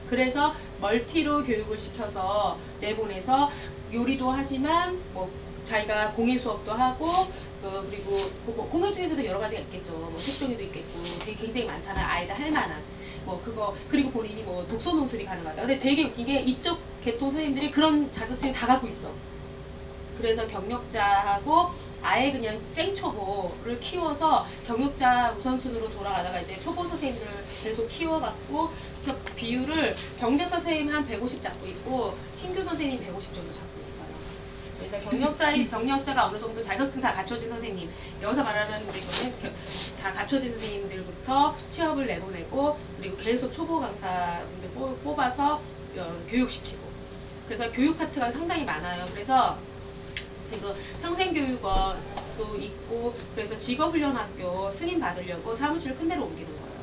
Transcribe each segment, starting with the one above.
그래서 멀티로 교육을 시켜서 내보내서 요리도 하지만 뭐 자기가 공예 수업도 하고 그리고 공예 중에서도 여러 가지가 있겠죠. 뭐 색종이도 있겠고 되게 굉장히 많잖아요. 아이들 할 만한 뭐 그거 그리고 본인이 뭐 독서 논술이 가능하다. 근데 되게 웃긴 게 이쪽 계통 선생님들이 그런 자격증을 다 갖고 있어. 그래서 경력자하고 아예 그냥 생초보를 키워서 경력자 우선순위로 돌아가다가 이제 초보 선생님들을 계속 키워갖고 그래서 비율을 경력자 선생님 한 150 잡고 있고 신규 선생님 150 정도 잡고 있어요. 그래서 경력자가 어느 정도 자격증 다 갖춰진 선생님, 여기서 말하는 이거는 다 갖춰진 선생님들부터 취업을 내보내고 그리고 계속 초보 강사분들 뽑아서 교육시키고 그래서 교육 파트가 상당히 많아요. 그래서 지금 평생교육원도 있고 그래서 직업훈련학교 승인 받으려고 사무실을 큰 데로 옮기는 거예요.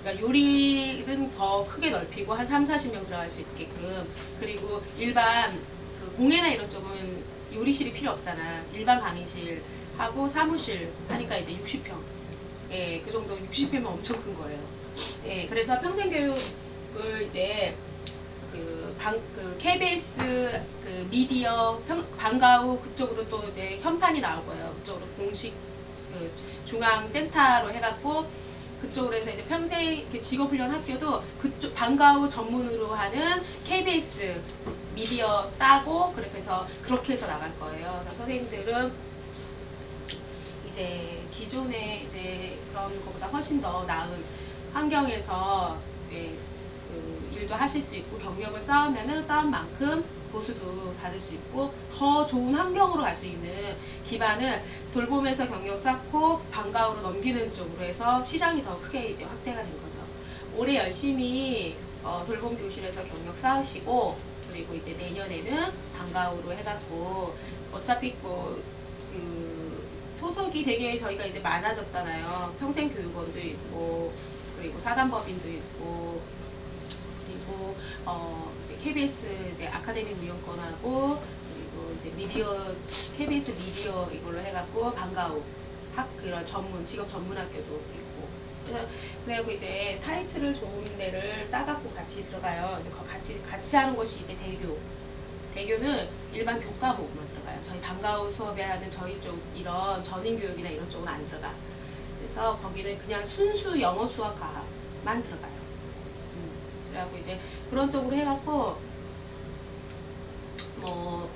그러니까 요리는 더 크게 넓히고 한 3, 40명 들어갈 수 있게끔 그리고 일반 그 공예나 이런 쪽은 요리실이 필요 없잖아. 일반 강의실하고 사무실 하니까 이제 60평. 예, 그 정도 60평이면 엄청 큰 거예요. 예, 그래서 평생교육을 이제 그 KBS 그 미디어 방과후 그쪽으로 또 이제 현판이 나올 거예요. 그쪽으로 공식 그 중앙센터로 해갖고 그쪽으로 해서 이제 평생 직업훈련 학교도 그쪽 방과후 전문으로 하는 KBS 미디어 따고 그렇게 해서 나갈 거예요. 그래서 선생님들은 이제 기존에 이제 그런 것보다 훨씬 더 나은 환경에서 예, 그 일도 하실 수 있고 경력을 쌓으면은 쌓은 만큼 보수도 받을 수 있고 더 좋은 환경으로 갈 수 있는 기반을 돌봄에서 경력 쌓고 방과후로 넘기는 쪽으로 해서 시장이 더 크게 이제 확대가 된 거죠. 올해 열심히 돌봄 교실에서 경력 쌓으시고 그리고 이제 내년에는 방과후로 해갖고 어차피 그 소속이 되게 저희가 이제 많아졌잖아요. 평생교육원도 있고 그리고 사단법인도 있고 그리고 이제 KBS 이제 아카데미 무용권하고 그리고 이제 미디어 KBS 미디어 이걸로 해갖고 방과후 그런 직업 전문 학교도 있고 그래서 이제 타이틀을 좋은 데를 따갖고 같이 들어가요. 이제 같이 하는 것이 이제 대교는 일반 교과목만 들어가요. 저희 방과후 수업에 하는 저희 쪽 이런 전인 교육이나 이런 쪽은 안 들어가. 그래서 거기는 그냥 순수 영어 수학 과학만 들어가요. 그래갖고 이제 그런 쪽으로 해갖고 뭐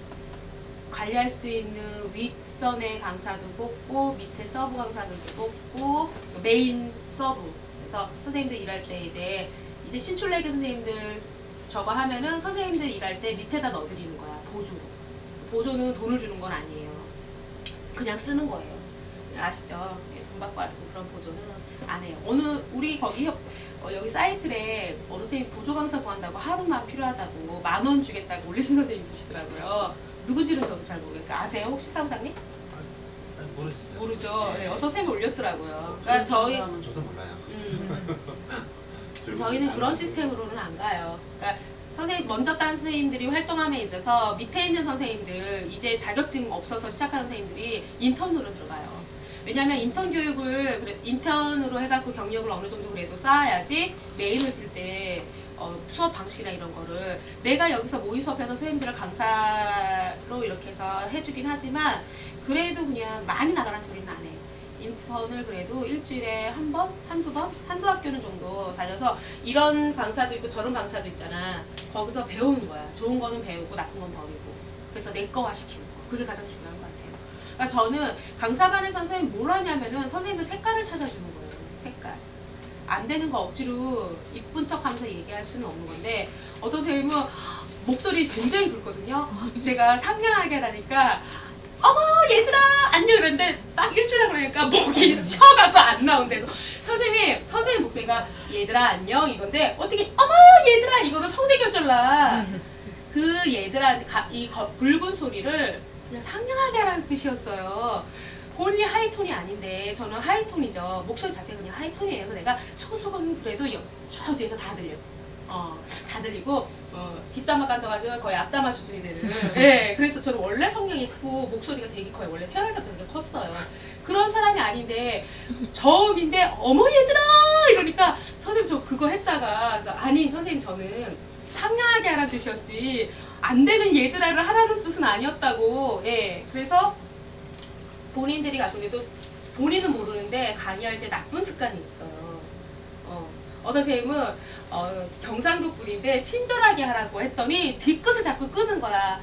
관리할 수 있는 윗선의 강사도 뽑고 밑에 서브 강사들도 뽑고 메인 서브 그래서 선생님들 일할 때 이제 신출내계 선생님들 저거 하면은 선생님들 일할 때 밑에다 넣어드리는 거야. 보조는 돈을 주는 건 아니에요. 그냥 쓰는 거예요. 아시죠? 돈 받고 하는 그런 보조는 안 해요. 우리 거기 여기 사이트에 어느 선생님 보조 강사 구한다고 하루만 필요하다고 10,000원 주겠다고 올리신 선생님 있으시더라고요. 누구지는 저도 잘 모르겠어요. 아세요? 혹시 사무장님? 아니, 모르죠. 네. 네, 어떤 선생님이 올렸더라고요. 그러니까 저도 몰라요. 저희는 그런 시스템으로는 안 가요. 그러니까 선생님 먼저 딴 선생님들이 활동함에 있어서 밑에 있는 선생님들 이제 자격증 없어서 시작하는 선생님들이 인턴으로 들어가요. 왜냐하면 인턴으로 해갖고 경력을 어느 정도 그래도 쌓아야지 메인을 들 때 수업 방식이나 이런 거를 내가 여기서 모의 수업해서 선생님들을 강사로 이렇게 해서 해주긴 하지만 그래도 그냥 많이 나가라는 소리는 안 해. 인턴을 그래도 일주일에 한두 학교는 정도 다녀서 이런 강사도 있고 저런 강사도 있잖아. 거기서 배우는 거야. 좋은 거는 배우고 나쁜 건 버리고. 그래서 내 거화 시키는 거. 그게 가장 중요한 것 같아요. 그러니까 저는 강사반에서 선생님 뭘 하냐면은 선생님들 색깔을 찾아주는 거예요. 색깔. 안 되는 거 억지로 이쁜 척 하면서 얘기할 수는 없는 건데 어떤 선생님은 목소리 굉장히 굵거든요. 제가 상냥하게 하니까 어머 얘들아 안녕 이러는데 딱 일주일에 그러니까 목이 쳐가고 안 나온대서 선생님 목소리가 얘들아 안녕 이건데 어떻게 어머 얘들아 이거는 성대결절나 그 얘들아 이 굵은 소리를 그냥 상냥하게 하라는 뜻이었어요. 본인이 하이톤이 아닌데 저는 하이톤이죠. 목소리 자체가 그냥 하이톤이에요. 그래서 내가 소곤소곤 그래도 저 뒤에서 다 들려. 다 들리고 뒷담화 깐다가지고 거의 앞담화 수준이 되는. 예, 그래서 저는 원래 성량이 크고 목소리가 되게 커요. 원래 태어날 때부터 되게 컸어요. 그런 사람이 아닌데 저음인데 어머 얘들아 이러니까 선생님 저 그거 했다가 그래서 아니 선생님 저는 상냥하게 하라는 뜻이었지 안 되는 얘들아를 하라는 뜻은 아니었다고. 예, 그래서 본인들이 갖고 있는 또 본인은 모르는데 강의할 때 나쁜 습관이 있어요. 어떤 선생님은 경상도 분인데 친절하게 하라고 했더니 뒤끝을 자꾸 끄는 거야.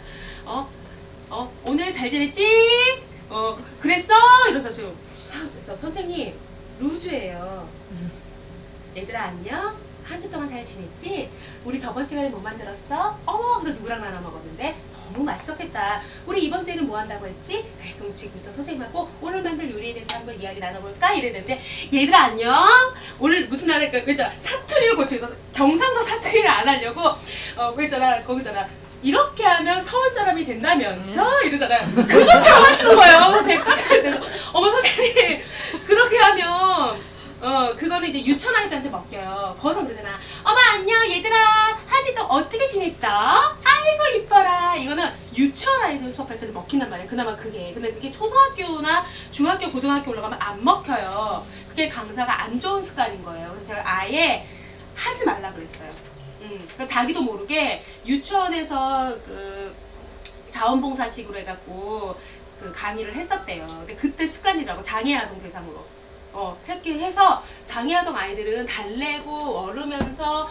오늘 잘 지냈지? 그랬어? 이러면서 지금 선생님 루즈예요. 얘들아 안녕? 한 주 동안 잘 지냈지? 우리 저번 시간에 뭐 만들었어? 어머 그래서 누구랑 나눠 먹었는데 너무 맛있었겠다. 우리 이번 주에는 뭐 한다고 했지? 그래 그럼 지금부터 선생님하고 오늘 만들 요리에 대해서 한번 이야기 나눠볼까? 이랬는데 얘들아 안녕? 오늘 무슨 날 할까? 그랬잖아 사투리를 고쳐서 경상도 사투리를 안 하려고 그랬잖아 거기잖아 이렇게 하면 서울 사람이 된다면서 이러잖아요. 그것처럼 하시는 거예요. 제가 깜짝 놀라서 어머 선생님 그렇게 하면 그거는 이제 유치원 아이들한테 먹혀요. 거기서 그러잖아. 어머 안녕 얘들아 하지도 어떻게 지냈어? 아이고 이뻐라. 이거는 유치원 아이들 수업할 때는 먹힌단 말이에요. 그나마 그게. 근데 그게 초등학교나 중학교 고등학교 올라가면 안 먹혀요. 그게 강사가 안 좋은 습관인 거예요. 그래서 제가 아예 하지 말라 그랬어요. 그러니까 자기도 모르게 유치원에서 그 자원봉사식으로 해갖고 그 강의를 했었대요. 근데 그때 습관이라고 장애아동 대상으로. 그렇게 해서 장애아동 아이들은 달래고 얼으면서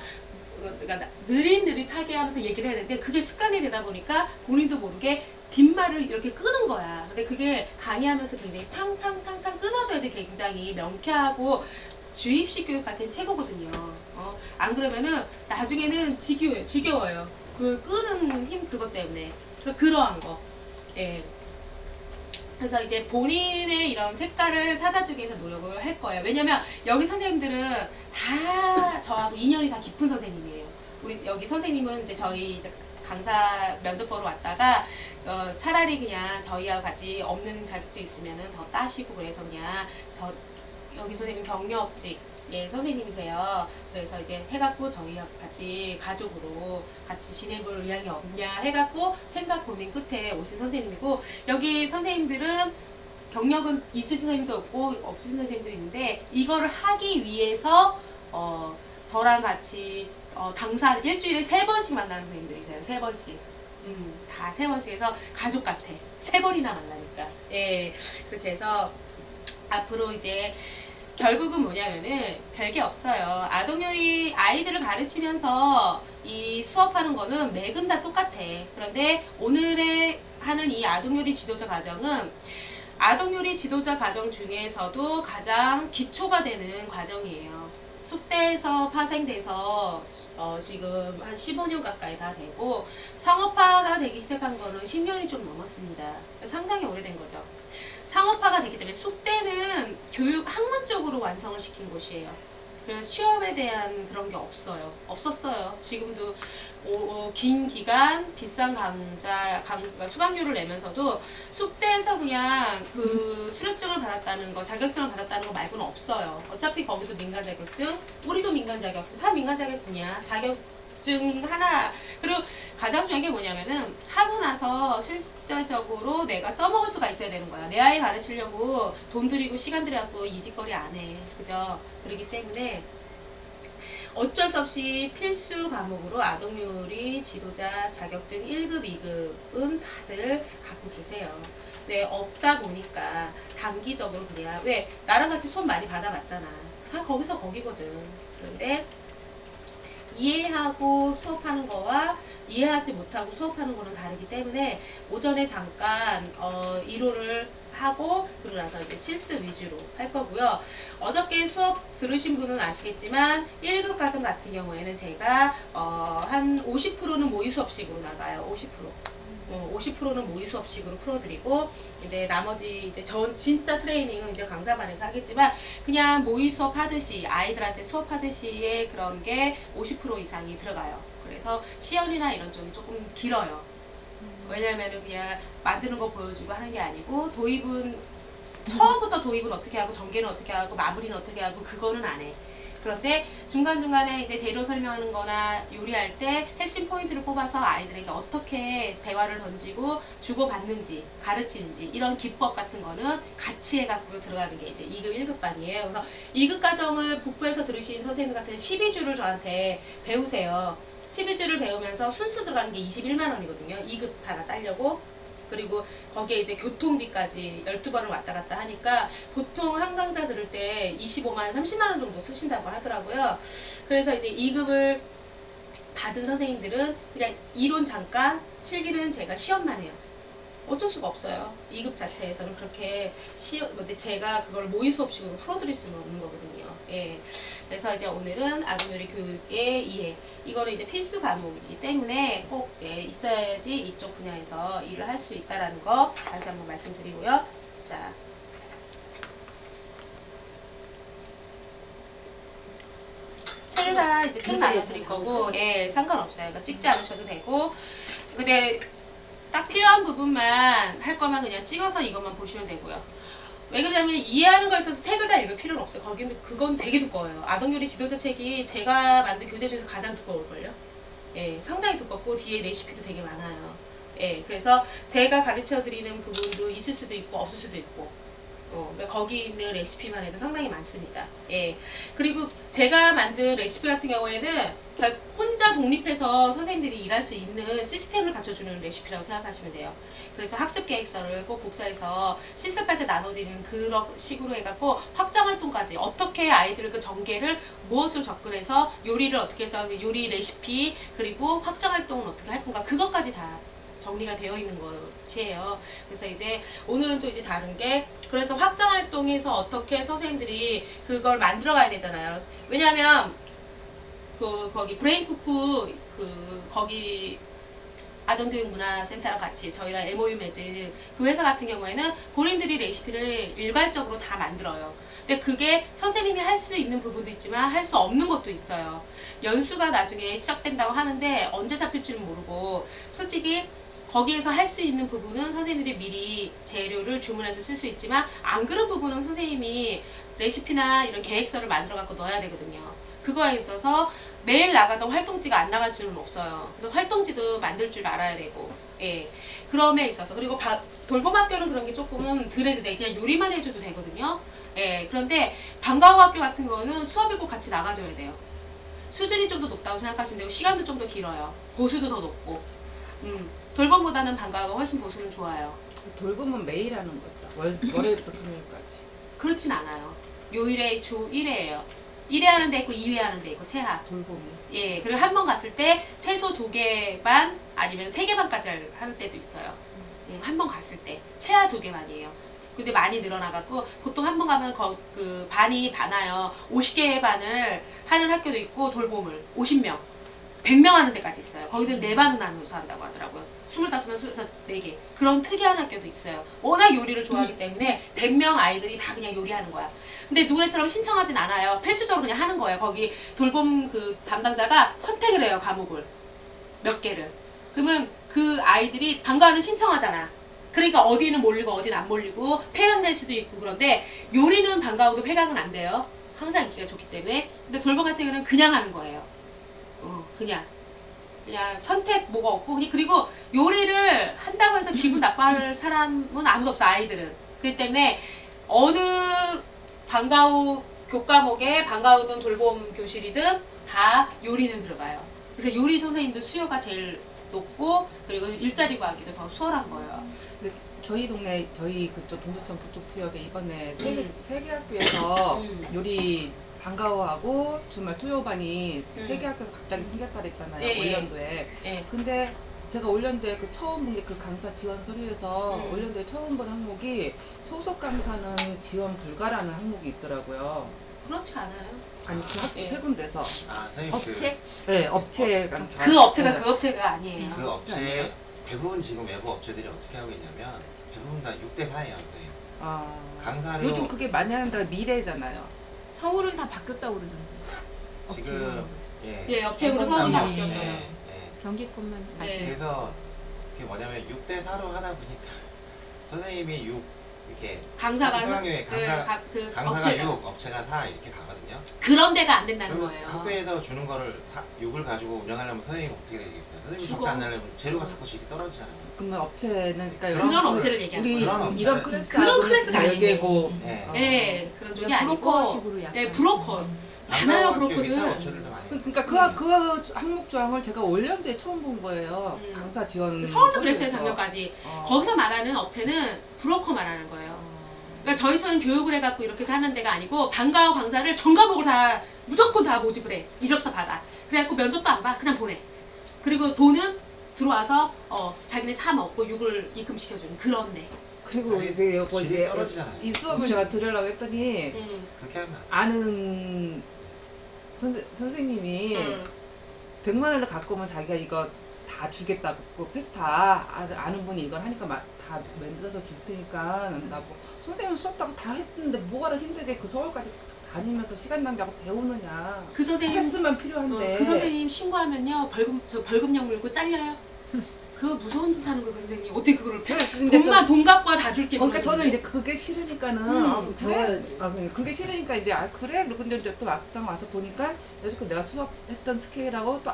그러니까 느릿느릿하게 하면서 얘기를 해야 되는데 그게 습관이 되다 보니까 본인도 모르게 뒷말을 이렇게 끄는 거야. 근데 그게 강의하면서 굉장히 탕탕탕탕 끊어줘야 돼. 굉장히 명쾌하고 주입식 교육 같은 최고거든요. 안 그러면은 나중에는 지겨워요. 그 끄는 힘 그것 때문에. 그러한 거. 예. 그래서 이제 본인의 이런 색깔을 찾아주기 위해서 노력을 할 거예요. 왜냐면 여기 선생님들은 다 저하고 인연이 다 깊은 선생님이에요. 우리 여기 선생님은 이제 저희 이제 강사 면접 보러 왔다가 차라리 그냥 저희하고 같이 없는 자격증 있으면은 더 따시고 그래서 그냥 여기 선생님 경력직 예 선생님이세요. 그래서 이제 해갖고 저희하고 같이 가족으로 같이 지내볼 의향이 없냐 해갖고 생각 고민 끝에 오신 선생님이고 여기 선생님들은 경력은 있으신 선생님도 없고 없으신 선생님도 있는데 이거를 하기 위해서 저랑 같이 당사 일주일에 3번씩 만나는 선생님들이세요. 3번씩. 다 3번씩 해서 가족 같아. 3번이나 만나니까. 예. 그렇게 해서 앞으로 이제 결국은 뭐냐면은 별게 없어요. 아동요리 아이들을 가르치면서 이 수업하는 거는 맥은 다 똑같아. 그런데 오늘의 하는 이 아동요리 지도자 과정은 아동요리 지도자 과정 중에서도 가장 기초가 되는 과정이에요. 숙대에서 파생돼서 지금 한 15년 가까이 다 되고 상업화가 되기 시작한 거는 10년이 좀 넘었습니다. 상당히 오래된 거죠. 상업화가 되기 때문에 숙대는 교육 학문적으로 완성을 시킨 곳이에요. 그래서 취업에 대한 그런 게 없었어요. 지금도 긴 기간 비싼 그러니까 수강료를 내면서도 숙대에서 그냥 그 수료증을 받았다는 거, 자격증을 받았다는 거 말고는 없어요. 어차피 거기도 민간 자격증, 우리도 민간 자격증, 다 민간 자격증이야. 자격증 하나. 그리고 가장 중요한 게 뭐냐면은 하고 나서 실질적으로 내가 써먹을 수가 있어야 되는 거야. 내 아이 가르치려고 돈 들이고 시간 들여갖고 이 짓거리 안 해. 그죠? 그렇기 때문에 어쩔 수 없이 필수 과목으로 아동요리 지도자 자격증 1급, 2급은 다들 갖고 계세요. 네, 없다 보니까 단기적으로 그래야. 왜? 나랑 같이 수업 많이 받아봤잖아. 다 거기서 거기거든. 그런데 이해하고 수업하는 거와 이해하지 못하고 수업하는 거는 다르기 때문에 오전에 잠깐 1호를 하고 그러고 나서 이제 실습 위주로 할 거고요. 어저께 수업 들으신 분은 아시겠지만 1급 과정 같은 경우에는 제가 한 50%는 모의 수업식으로 나가요. 50%는 모의 수업식으로 풀어드리고 이제 나머지 이제 진짜 트레이닝은 이제 강사반에서 하겠지만 그냥 모의 수업 하듯이 아이들한테 수업하듯이의 그런 게 50% 이상이 들어가요. 그래서 시연이나 이런 쪽이 조금 길어요. 왜냐면은 그냥 만드는 거 보여주고 하는 게 아니고 도입은 처음부터 도입은 어떻게 하고 전개는 어떻게 하고 마무리는 어떻게 하고 그거는 안 해. 그런데 중간중간에 이제 재료 설명하는 거나 요리할 때 핵심 포인트를 뽑아서 아이들에게 어떻게 대화를 던지고 주고받는지 가르치는지 이런 기법 같은 거는 같이 해갖고 들어가는 게 이제 2급 1급반이에요. 그래서 2급 과정을 북부에서 들으신 선생님 같은 12주를 저한테 배우세요. 12주를 배우면서 순수 들어가는 게 21만 원이거든요. 2급 하나 따려고. 그리고 거기에 이제 교통비까지 12번을 왔다 갔다 하니까 보통 한 강좌 들을 때 25만 원, 30만 원 정도 쓰신다고 하더라고요. 그래서 이제 2급을 받은 선생님들은 그냥 이론 잠깐, 실기는 제가 시험만 해요. 어쩔 수가 없어요. 2급 자체에서는 그렇게 근데 제가 그걸 모의 수업식으로 풀어드릴 수는 없는 거거든요. 예. 그래서 이제 오늘은 아동요리 교육의 이해. 이거는 이제 필수 과목이기 때문에 꼭 이제 있어야지 이쪽 분야에서 일을 할 수 있다라는 거 다시 한번 말씀드리고요. 자. 책을 다 이제 책 나눠드릴 거고, 예, 상관없어요. 그러니까 찍지 않으셔도 되고. 근데 딱 필요한 부분만 할 거면 그냥 찍어서 이것만 보시면 되고요. 왜 그러냐면 이해하는 거에 있어서 책을 다 읽을 필요는 없어요. 거기는 그건 되게 두꺼워요. 아동요리 지도자 책이 제가 만든 교재 중에서 가장 두꺼울걸요. 예, 상당히 두껍고 뒤에 레시피도 되게 많아요. 예, 그래서 제가 가르쳐 드리는 부분도 있을 수도 있고 없을 수도 있고. 그러니까 거기 있는 레시피만 해도 상당히 많습니다. 예. 그리고 제가 만든 레시피 같은 경우에는 혼자 독립해서 선생님들이 일할 수 있는 시스템을 갖춰주는 레시피라고 생각하시면 돼요. 그래서 학습 계획서를 꼭 복사해서 실습할 때 나눠드리는 그런 식으로 해갖고 확장활동까지 어떻게 아이들 그 전개를 무엇으로 접근해서 요리를 어떻게 해서 요리 레시피 그리고 확장활동은 어떻게 할 건가 그것까지 다 정리가 되어 있는 것이에요. 그래서 이제 오늘은 또 이제 다른 게 그래서 확장활동에서 어떻게 선생님들이 그걸 만들어 가야 되잖아요. 왜냐하면 거기 브레인푸프 거기 아동교육문화센터랑 같이 저희랑 MOU 맺은 그 회사 같은 경우에는 본인들이 레시피를 일괄적으로 다 만들어요. 근데 그게 선생님이 할 수 있는 부분도 있지만 할 수 없는 것도 있어요. 연수가 나중에 시작된다고 하는데 언제 잡힐지는 모르고 솔직히 거기에서 할 수 있는 부분은 선생님들이 미리 재료를 주문해서 쓸 수 있지만 안 그런 부분은 선생님이 레시피나 이런 계획서를 만들어 갖고 넣어야 되거든요. 그거에 있어서 매일 나가던 활동지가 안 나갈 수는 없어요. 그래서 활동지도 만들 줄 알아야 되고, 예. 그럼에 있어서. 그리고 돌봄학교는 그런 게 조금은 덜 해도 돼. 그냥 요리만 해줘도 되거든요. 예. 그런데 방과후학교 같은 거는 수업이 꼭 같이 나가줘야 돼요. 수준이 좀 더 높다고 생각하시면 되고, 시간도 좀 더 길어요. 보수도 더 높고. 돌봄보다는 방과후가 훨씬 보수는 좋아요. 돌봄은 매일 하는 거죠. 월요일부터 금요일까지. 그렇진 않아요. 요일에 주 1회예요. 1회 하는 데 있고 2회 하는 데 있고 체하. 돌봄이. 예, 그리고 한 번 갔을 때 최소 2개 반 아니면 3개 반까지 하는 때도 있어요. 예, 한 번 갔을 때 체하 2개 반이에요. 근데 많이 늘어나갖고 보통 한 번 가면 그 반이 많아요. 50개 반을 하는 학교도 있고 돌봄을 50명. 100명 하는 데까지 있어요. 거기는 4반은 나눠서 한다고 하더라고요. 25명, 4개. 그런 특이한 학교도 있어요. 워낙 요리를 좋아하기 때문에 100명 아이들이 다 그냥 요리하는 거야. 근데 누구네처럼 신청하진 않아요. 필수적으로 그냥 하는 거예요. 거기 돌봄 그 담당자가 선택을 해요. 과목을. 몇 개를. 그러면 그 아이들이 방과후는 신청하잖아. 그러니까 어디는 몰리고 어디는 안 몰리고 폐강 될 수도 있고 그런데 요리는 방과후도 폐강은 안 돼요. 항상 인기가 좋기 때문에. 근데 돌봄 같은 경우는 그냥 하는 거예요. 그냥 선택 뭐가 없고 그리고 요리를 한다고 해서 기분 나빠할 사람은 아무도 없어. 아이들은. 그렇기 때문에 어느 방과후 교과목에 방과후든 돌봄 교실이든 다 요리는 들어가요. 그래서 요리 선생님들 수요가 제일 높고 그리고 일자리 구하기도 더 수월한 거예요. 근데 저희 동네 저희 그쪽 동두천 그쪽 지역에 이번에 세개 학교에서 요리 방과후하고 주말 토요반이 3개 학교에서 갑자기 생겼다 그랬잖아요. 예, 올연도에. 예. 근데 제가 올연도에 그 처음 본 게 그 강사 지원 서류에서 올연도에 처음 본 항목이 소속 강사는 지원 불가라는 항목이 있더라고요. 그렇지 않아요. 아니 그 학교 예. 세 군데서 아, 선생님 업체? 네, 업체 강사. 그 업체가 네. 그 업체가 아니에요. 그 업체 대부분 지금 외부 업체들이 어떻게 하고 있냐면 대부분 다 6대 4예요, 선생님. 아, 강사료 요즘 그게 많이 하는데가 미래잖아요. 서울은 다 바뀌었다고 그러던데. 지금 예, 업체로 성이 다 네. 바뀌었어요. 네. 경기권만 네. 아직. 그래서 그게 뭐냐면 6대 4로 하다 보니까 선생님이 이렇게 강사가 수강료에 그 강사가 업체가. 6, 업체가 4 이렇게 가거든요. 그런 데가 안 된다는 그러면 거예요. 학교에서 주는 거를 6을 가지고 운영하려면 선생님이 어떻게 되겠어요? 선생님이 죽어. 적게 안 내려면 재료가 자꾸 질이 떨어지잖아요. 그러면 업체는 그러니까 그런 여러분, 업체를 얘기하는 우리 거예요. 지금 그런 이런 업체. 클래스 그런 클래스가 아니고. 얘기고 네. 예, 그런 쪽이 그냥 아니고 브로커식으로 약간. 예, 브로커. 많아요, 방과학교 위탁 브로커는. 업체들도 많이 그러니까 그 항목 조항을 제가 올 연도에 처음 본 거예요. 강사 지원. 서울도 그랬어요, 서류에서. 작년까지. 어. 거기서 말하는 업체는 브로커 말하는 거예요. 그러니까 저희처럼 교육을 해갖고 이렇게 해서 하는 데가 아니고 방과후 강사를 전 과목을 다 무조건 다 모집을 해. 이력서 받아. 그래갖고 면접도 안 봐. 그냥 보내. 그리고 돈은 들어와서 자기네 사 먹고 6을 입금시켜주는 그런 데. 그리고 아니, 이제 요거 질이 이제 떨어지잖아요. 이 수업을 제가 들으려고 했더니 그렇게 하면 안 돼. 아는 선생님이 100만 원을 갖고 오면 자기가 이거 다 주겠다고 페스타 아는 분이 이걸 하니까 다 만들어서 줄 테니까 나고 선생님 수업도 다 했는데 뭐하러 힘들게 그 서울까지 다니면서 시간 낭비하고 배우느냐. 그 선생님 패스만 필요한데. 그 선생님 신고하면요 벌금형 물고 잘려요. 그거 무서운 짓 하는 거예요, 그 선생님. 어떻게 그걸 근데 돈 갖고 다 줄게. 그러니까 저는 그러는데. 이제 그게 싫으니까는 그래? 그게 싫으니까 이제 그래? 근데 이제 또 막상 와서 보니까 여지껏 내가 수업했던 스케일하고 또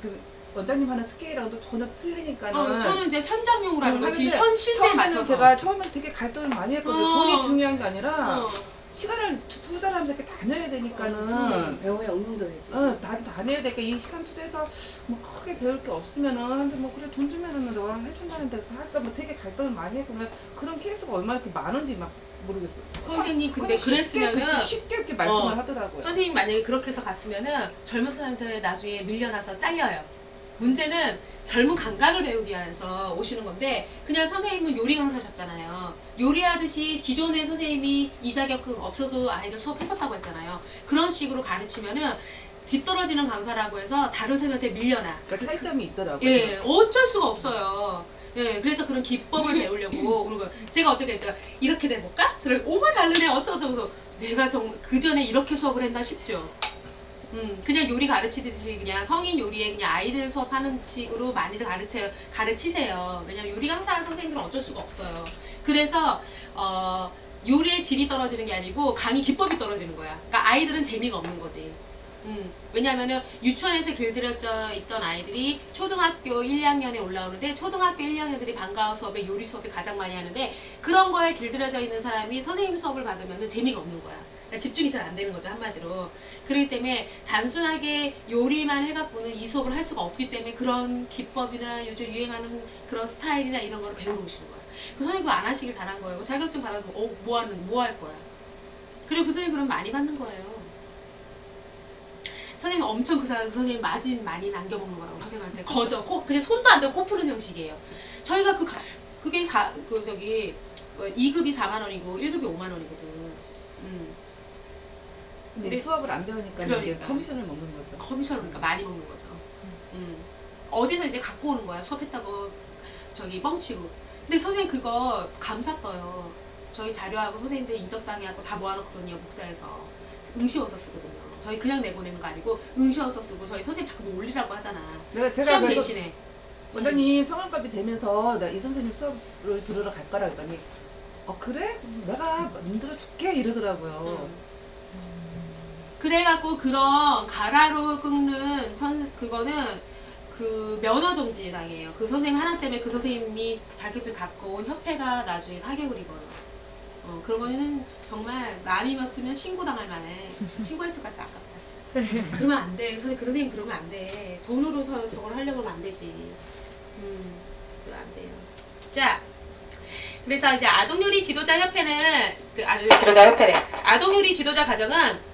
그 원장님 하는 스케일하고도 전혀 틀리니까는 저는 이제 현장용으로 하는 거지 하는데 현 실세에 처음에는 맞춰서. 제가 처음에 되게 갈등을 많이 했거든요. 돈이 중요한 게 아니라 어. 시간을 투자를 하면서 이렇게 다녀야 되니까는 배우에 응용도 해야지. 다녀야 되니까 이 시간 투자해서 뭐 크게 배울 게 없으면은 근데 뭐 그래 돈 주면은 너랑 해준다는데 할까 뭐 되게 갈등을 많이 했고 그런 케이스가 얼마나 이렇게 많은지 막 모르겠어요. 선생님 근데 그랬으면은 쉽게 이렇게 말씀을 하더라고요. 선생님 만약에 그렇게 해서 갔으면은 젊은 사람한테 나중에 밀려나서 잘려요. 문제는 젊은 감각을 배우기 위해서 오시는 건데 그냥 선생님은 요리 강사셨잖아요. 요리하듯이 기존의 선생님이 이 자격증 없어도 아이들 수업했었다고 했잖아요. 그런 식으로 가르치면은 뒤떨어지는 강사라고 해서 다른 선생님한테 밀려나. 그러니까 차이점이 있더라고요. 예, 어쩔 수가 없어요. 예, 그래서 그런 기법을 배우려고 오는 거예요. 제가 어저께 제가 이렇게 내볼까? 저를 오마 다르네 어쩌고저쩌고 내가 정말 그 전에 이렇게 수업을 했나 싶죠. 그냥 요리 가르치듯이 그냥 성인 요리에 그냥 아이들 수업하는 식으로 많이들 가르치세요. 왜냐면 요리 강사 선생님들은 어쩔 수가 없어요. 그래서 요리의 질이 떨어지는 게 아니고 강의 기법이 떨어지는 거야. 그러니까 아이들은 재미가 없는 거지. 왜냐하면은 유치원에서 길들여져 있던 아이들이 초등학교 1, 2학년에 올라오는데 초등학교 1, 2학년들이 방과후 수업에 요리 수업을 가장 많이 하는데 그런 거에 길들여져 있는 사람이 선생님 수업을 받으면은 재미가 없는 거야. 그러니까 집중이 잘 안 되는 거죠, 한마디로. 그렇기 때문에 단순하게 요리만 해갖고는 이 수업을 할 수가 없기 때문에 그런 기법이나 요즘 유행하는 그런 스타일이나 이런 거를 배우러 오시는 거야. 그 선생님 그거 안 하시길 잘한 거예요. 자격증 받아서 뭐 할 거야. 그리고 그 선생님 그럼 많이 받는 거예요. 선생님 엄청 그 선생님 마진 많이 남겨먹는 거라고 선생님한테 그냥 손도 안 대고 코 푸는 형식이에요. 저희가 그게 2급이 4만 원이고 1급이 5만 원이거든. 근데 수업을 안 배우니까 이제 그러니까. 커미션을 먹는 거죠. 커미션을 그러니까 많이 먹는 거죠. 어디서 이제 갖고 오는 거야. 수업했다고 뻥치고. 근데 선생님 그거 감사 떠요. 저희 자료하고 선생님들 인적사항하고 다 모아놓거든요. 복사해서. 응시원서 쓰거든요. 저희 그냥 내보내는 거 아니고 응시원서 쓰고 저희 선생님 자꾸 뭐 올리라고 하잖아. 제가 시험 그래서 대신에. 원장님 성함값이 되면서 나 이 선생님 수업을 들으러 갈 거라 그랬더니 그래? 내가 만들어 줄게 이러더라고요. 그래갖고 그런 가라로 긁는 그거는 그 면허 정지 당해요. 그 선생님 하나 때문에 그 선생님이 자격증 갖고 온 협회가 나중에 타격을 입어요. 그런 거는 정말 남이었으면 신고당할 만해. 신고했을 것 같아, 아깝다. 그러면 안 돼. 그 선생님 그러면 안 돼. 돈으로 저걸 하려고 하면 안 되지. 그거 안 돼요. 자, 그래서 이제 아동요리 지도자 협회는 아동요리 지도자 과정은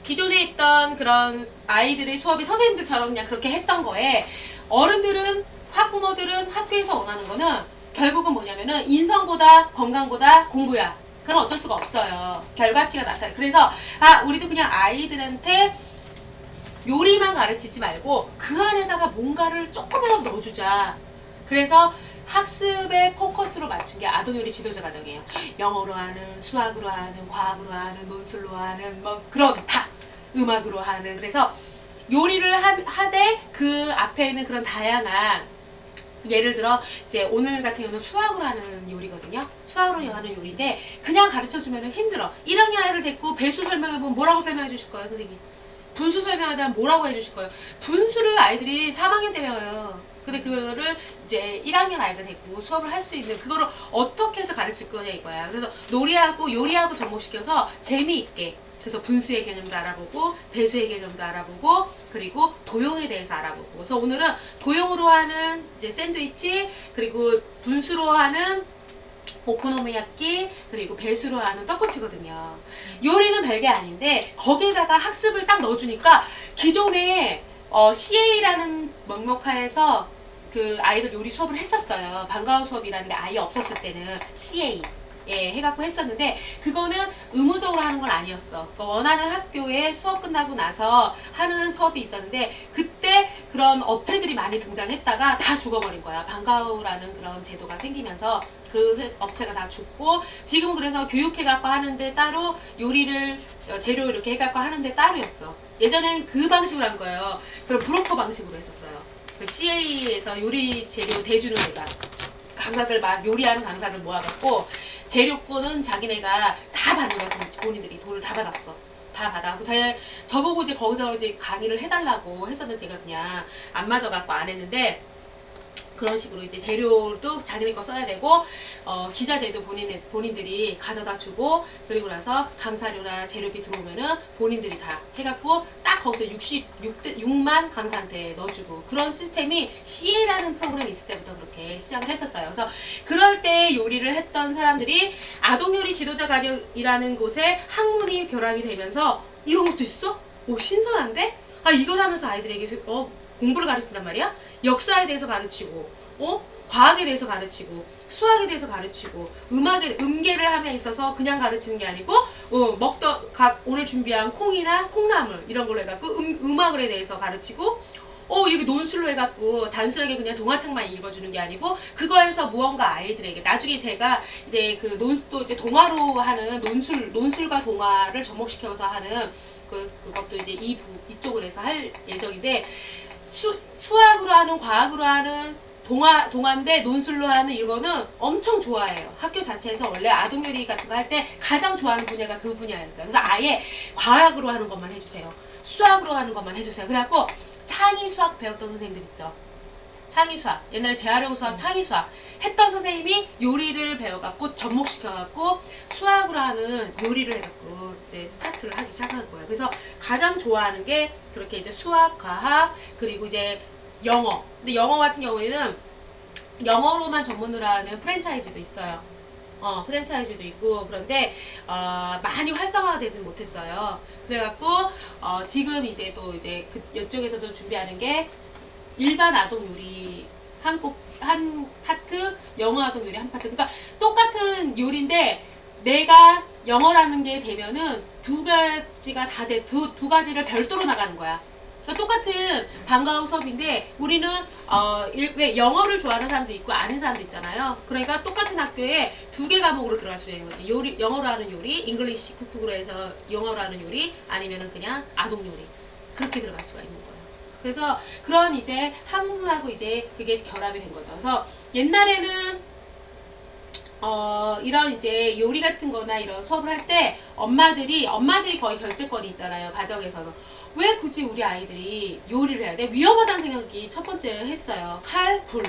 기존에 있던 그런 아이들의 수업이 선생님들처럼 그냥 그렇게 했던 거에 어른들은 학부모들은 학교에서 원하는 거는 결국은 뭐냐면은 인성보다 건강보다 공부야. 그건 어쩔 수가 없어요. 결과치가 나타나. 그래서 우리도 그냥 아이들한테 요리만 가르치지 말고 그 안에다가 뭔가를 조금이라도 넣어주자. 그래서 학습의 포커스로 맞춘 게 아동요리 지도자 과정이에요. 영어로 하는, 수학으로 하는, 과학으로 하는, 논술로 하는, 뭐 그런 다 음악으로 하는. 그래서 요리를 하되 그 앞에 있는 그런 다양한 예를 들어 이제 오늘 같은 경우는 수학으로 하는 요리거든요. 수학으로 하는 요리인데 그냥 가르쳐주면 힘들어. 1학년 아이를 데리고 배수 설명해보면 뭐라고 설명해 주실 거예요, 선생님? 분수 설명하다 뭐라고 해주실 거예요? 분수를 아이들이 3학년 때 배워요. 근데 그거를 이제 1학년 아이들 데리고 수업을 할 수 있는 그거를 어떻게 해서 가르칠 거냐 이거야. 그래서 놀이하고 요리하고 접목시켜서 재미있게 그래서 분수의 개념도 알아보고 배수의 개념도 알아보고 그리고 도형에 대해서 알아보고 그래서 오늘은 도형으로 하는 이제 샌드위치 그리고 분수로 하는 오코노미야끼 그리고 배수로 하는 떡꼬치거든요. 요리는 별게 아닌데 거기에다가 학습을 딱 넣어주니까 기존에 CA라는 명목하에서 그 아이들 요리 수업을 했었어요. 방과후 수업이라는 게 아예 없었을 때는 CA 해갖고 했었는데 그거는 의무적으로 하는 건 아니었어. 그러니까 원하는 학교에 수업 끝나고 나서 하는 수업이 있었는데 그때 그런 업체들이 많이 등장했다가 다 죽어버린 거야. 방과후라는 그런 제도가 생기면서 그 업체가 다 죽고 지금은 그래서 교육해갖고 하는데 따로 요리를 재료 이렇게 해갖고 하는데 따로였어. 예전엔 그 방식으로 한 거예요. 그럼 브로커 방식으로 했었어요. 그 CA에서 요리 재료 대주는 데가 강사들 막 요리하는 강사들 모아갖고 재료권은 자기네가 다 받는 거야. 본인들이 돈을 다 받았어. 다 받아. 저보고 이제 거기서 이제 강의를 해달라고 했었는데 제가 그냥 안 맞아갖고 안 했는데 그런 식으로 이제 재료도 자기네 거 써야 되고 기자재도 본인들이 가져다 주고 그리고 나서 강사료나 재료비 들어오면은 본인들이 다 해갖고 딱 거기서 6만 강사한테 넣어주고 그런 시스템이 CA라는 프로그램이 있을 때부터 그렇게 시작을 했었어요. 그래서 그럴 때 요리를 했던 사람들이 아동요리 지도자 가격이라는 곳에 학문이 결합이 되면서 이런 것도 있어? 오 신선한데? 아 이걸 하면서 아이들에게 공부를 가르친단 말이야? 역사에 대해서 가르치고, 과학에 대해서 가르치고, 수학에 대해서 가르치고, 음계를 함에 있어서 그냥 가르치는 게 아니고, 오늘 준비한 콩이나 콩나물, 이런 걸로 해갖고, 음악에 대해서 가르치고, 이게 논술로 해갖고, 단순하게 그냥 동화책만 읽어주는 게 아니고, 그거에서 무언가 아이들에게, 나중에 제가 이제 또 이제 동화로 하는 논술과 동화를 접목시켜서 하는, 그것도 이제 이쪽을 해서 할 예정인데, 수학으로 하는 과학으로 하는 동화인데 논술로 하는 이거는 엄청 좋아해요. 학교 자체에서 원래 아동요리 같은 거 할 때 가장 좋아하는 분야가 그 분야였어요. 그래서 아예 과학으로 하는 것만 해주세요. 수학으로 하는 것만 해주세요. 그래갖고 창의수학 배웠던 선생님들 있죠. 창의수학 옛날에 재활용 수학 창의수학 했던 선생님이 요리를 배워갖고 접목시켜갖고 수학으로 하는 요리를 해갖고 이제 스타트를 하기 시작한 거예요. 그래서 가장 좋아하는 게 그렇게 이제 수학, 과학, 그리고 이제 영어. 근데 영어 같은 경우에는 영어로만 전문으로 하는 프랜차이즈도 있어요. 프랜차이즈도 있고 그런데 많이 활성화되진 못했어요. 그래갖고 지금 이제 또 이제 이쪽에서도 준비하는 게 일반 아동 요리 한 파트, 영어 아동 요리 한 파트. 그러니까 똑같은 요리인데 내가 영어라는 게 되면은 두 가지가 두 가지를 별도로 나가는 거야. 그러니까 똑같은 방과후 수업인데 우리는 왜 영어를 좋아하는 사람도 있고 아는 사람도 있잖아요. 그러니까 똑같은 학교에 두 개 과목으로 들어갈 수 있는 거지. 영어로 하는 요리, 잉글리시 쿡쿡으로 해서 영어로 하는 요리, 아니면은 그냥 아동 요리. 그렇게 들어갈 수가 있는 거예요. 그래서 그런 이제 학문하고 이제 그게 결합이 된 거죠. 그래서 옛날에는 이런 이제 요리 같은 거나 이런 수업을 할 때 엄마들이 거의 결재권이 있잖아요. 가정에서는. 왜 굳이 우리 아이들이 요리를 해야 돼? 위험하다는 생각이 첫 번째 했어요. 칼, 불.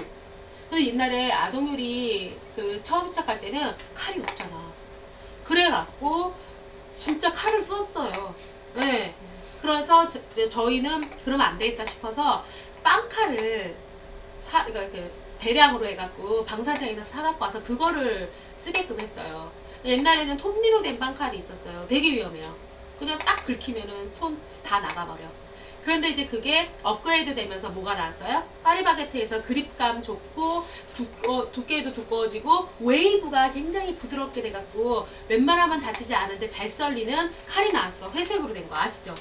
근데 옛날에 아동요리 처음 시작할 때는 칼이 없잖아. 그래갖고 진짜 칼을 썼어요. 네. 그래서 저희는 그러면 안 되겠다 싶어서 빵칼을 그러니까 대량으로 해갖고 방사장에서 사갖고 와서 그거를 쓰게끔 했어요. 옛날에는 톱니로 된 빵칼이 있었어요. 되게 위험해요. 그냥 딱 긁히면은 손 다 나가버려. 그런데 이제 그게 업그레이드 되면서 뭐가 나왔어요? 파리바게트에서 그립감 좋고 두께도 두꺼워지고 웨이브가 굉장히 부드럽게 돼갖고 웬만하면 다치지 않은데 잘 썰리는 칼이 나왔어. 회색으로 된 거 아시죠?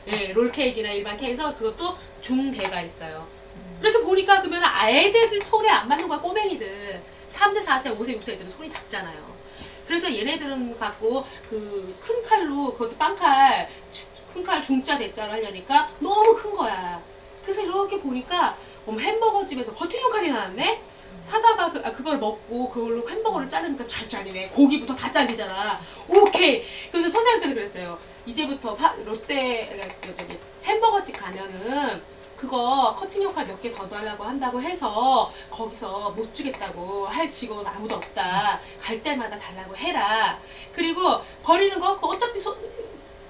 예, 롤케이크나 일반 케이크에서 그것도 중대가 있어요. 이렇게 보니까 그러면 아이들 손에 안 맞는 거야. 꼬맹이들 3세, 4세, 5세, 6세들은 손이 작잖아요. 그래서 얘네들은 갖고 큰 칼로 그것도 빵칼 큰 칼 중자 대자로 하려니까 너무 큰 거야. 그래서 이렇게 보니까 어머 햄버거 집에서 버티는 칼이 나왔네? 사다가 그걸 먹고 그걸로 햄버거를 자르니까 잘 잘리네. 고기부터 다 잘리잖아. 오케이. 그래서 선생님들이 그랬어요. 이제부터 롯데 저기 햄버거집 가면은 그거 커팅 역할 몇 개 더 달라고 한다고 해서 거기서 못 주겠다고 할 직원 아무도 없다. 갈 때마다 달라고 해라. 그리고 버리는 거 그거 어차피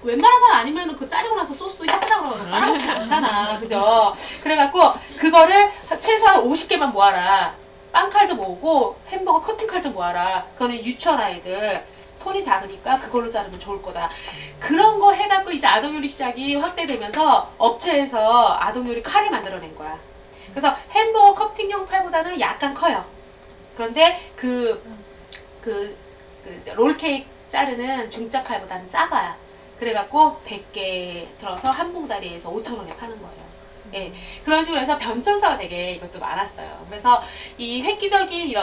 웬만한 사람 아니면은 그 자르고 나서 소스 혓바닥으로 빨아먹진 않잖아. 그죠? 그래갖고 그거를 최소한 50개만 모아라. 빵칼도 모으고 햄버거 커팅칼도 모아라. 그거는 유치원 아이들 손이 작으니까 그걸로 자르면 좋을 거다. 그런 거 해갖고 이제 아동요리 시장이 확대되면서 업체에서 아동요리 칼을 만들어낸 거야. 그래서 햄버거 커팅용 칼보다는 약간 커요. 그런데 롤케이크 자르는 중짜 칼보다는 작아요. 그래갖고 100개 들어서 한 봉다리에서 5,000원에 파는 거예요. 예, 그런 식으로 해서 변천사가 되게 이것도 많았어요. 그래서 이 획기적인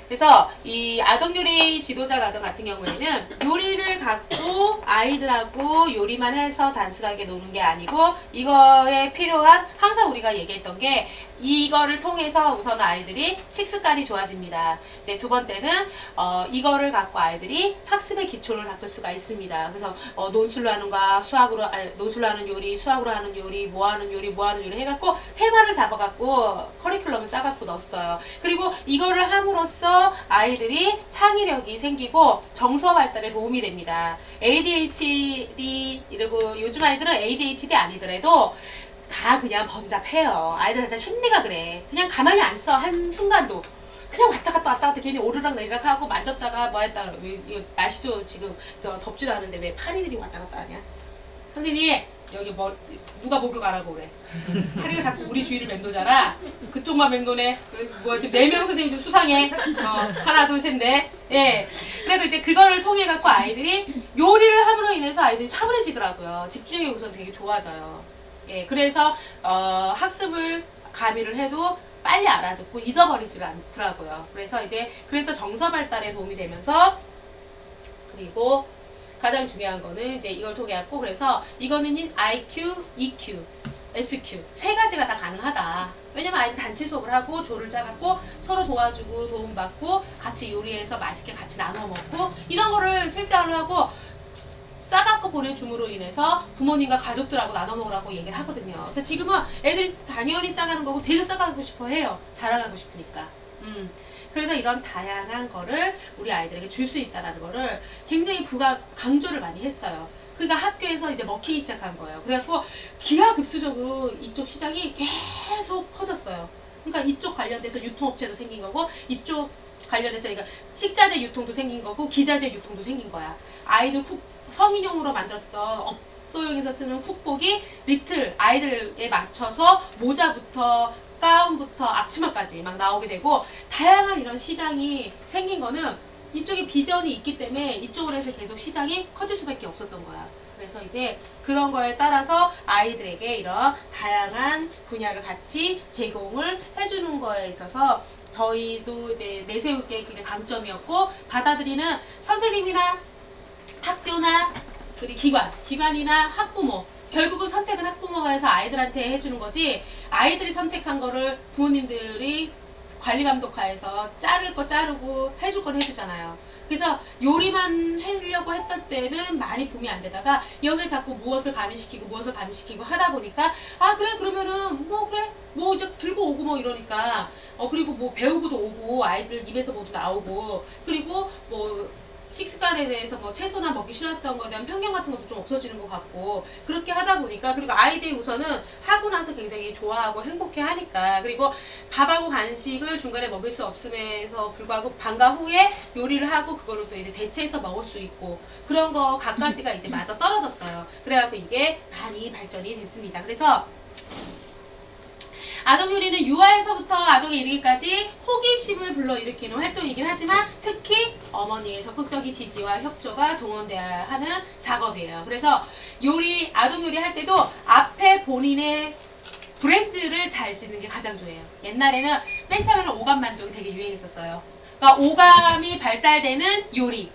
그래서 이 아동요리 지도자 과정 같은 경우에는 요리를 갖고 아이들하고 요리만 해서 단순하게 노는 게 아니고 이거에 필요한 항상 우리가 얘기했던 게 이거를 통해서 우선 아이들이 식습관이 좋아집니다. 이제 두 번째는 이거를 갖고 아이들이 학습의 기초를 닦을 수가 있습니다. 그래서 논술로 하는 거, 논술로 하는 요리, 수학으로 하는 요리, 뭐 하는 요리 해갖고 테마를 잡아갖고 커리큘럼을 짜갖고 넣었어요. 그리고 이거를 함으로써 아이들이 창의력이 생기고 정서 발달에 도움이 됩니다. ADHD 이러고 요즘 아이들은 ADHD 아니더라도 다 그냥 번잡해요. 아이들 진짜 심리가 그래. 그냥 가만히 안 써. 한 순간도. 그냥 왔다 갔다 괜히 오르락 내리락 하고 만졌다가 뭐 했다가 날씨도 지금 덥지도 않은데 왜 파리들이 왔다 갔다 하냐? 선생님 여기 뭐 누가 목욕하라고 그래. 파리가 자꾸 우리 주위를 맴돌잖아. 그쪽만 맴도네. 지금 4명 선생님 좀 수상해. 하나 둘 셋 넷. 예. 그래서 이제 그거를 통해 갖고 아이들이 요리를 함으로 인해서 아이들이 차분해지더라고요. 집중력이 우선 되게 좋아져요. 예. 그래서 학습을 가미를 해도 빨리 알아듣고 잊어버리지가 않더라고요. 그래서 정서 발달에 도움이 되면서 그리고 가장 중요한 거는 이제 이걸 통해 갖고 그래서 이거는 IQ, EQ, SQ 세 가지가 다 가능하다. 왜냐면 아이들 단체 수업을 하고 조를 짜갖고 서로 도와주고 도움받고 같이 요리해서 맛있게 같이 나눠 먹고 이런 거를 실생활로 하고 싸갖고 보내줌으로 인해서 부모님과 가족들하고 나눠 먹으라고 얘기를 하거든요. 그래서 지금은 애들이 당연히 싸가는 거고 되게 싸가고 싶어 해요. 자랑하고 싶으니까. 그래서 이런 다양한 거를 우리 아이들에게 줄 수 있다는 거를 굉장히 강조를 많이 했어요. 그러니까 학교에서 이제 먹히기 시작한 거예요. 그래갖고 기하급수적으로 이쪽 시장이 계속 퍼졌어요. 그러니까 이쪽 관련돼서 유통업체도 생긴 거고 이쪽 관련해서 그러니까 식자재 유통도 생긴 거고 기자재 유통도 생긴 거야. 아이들 성인용으로 만들었던 업소용에서 쓰는 쿡복이 리틀 아이들에 맞춰서 모자부터 가운부터 앞치마까지 막 나오게 되고 다양한 이런 시장이 생긴 거는 이쪽에 비전이 있기 때문에 이쪽으로 해서 계속 시장이 커질 수밖에 없었던 거야. 그래서 이제 그런 거에 따라서 아이들에게 이런 다양한 분야를 같이 제공을 해주는 거에 있어서 저희도 이제 내세울 게 그게 강점이었고 받아들이는 선생님이나 학교나 그리고 기관이나 학부모 결국은 선택은 학부모가 해서 아이들한테 해주는 거지 아이들이 선택한 거를 부모님들이 관리감독하에서 자를 거 자르고 해줄 건 해주잖아요. 그래서 요리만 하려고 했던 때는 많이 봄이 안 되다가 여기에 자꾸 무엇을 가미시키고 하다 보니까 아 그래 그러면은 뭐 이제 들고 오고 뭐 이러니까 그리고 뭐 배우고도 오고 아이들 입에서 모두 나오고 그리고 뭐 식습관에 대해서 뭐 채소나 먹기 싫었던 거에 대한 편견 같은 것도 좀 없어지는 것 같고 그렇게 하다 보니까 그리고 아이들이 우선은 하고 나서 굉장히 좋아하고 행복해 하니까 그리고 밥하고 간식을 중간에 먹을 수 없음에도 불구하고 방과 후에 요리를 하고 그거를 또 이제 대체해서 먹을 수 있고 그런 거 갖가지가 이제 맞아 떨어졌어요. 그래갖고 이게 많이 발전이 됐습니다. 그래서 아동요리는 유아에서부터 아동에 이르기까지 호기심을 불러일으키는 활동이긴 하지만 특히 어머니의 적극적인 지지와 협조가 동원돼야 하는 작업이에요. 그래서 아동요리 할 때도 앞에 본인의 브랜드를 잘 짓는 게 가장 중요해요. 옛날에는 맨 처음에는 오감 만족이 되게 유행했었어요. 그러니까 오감이 발달되는 요리.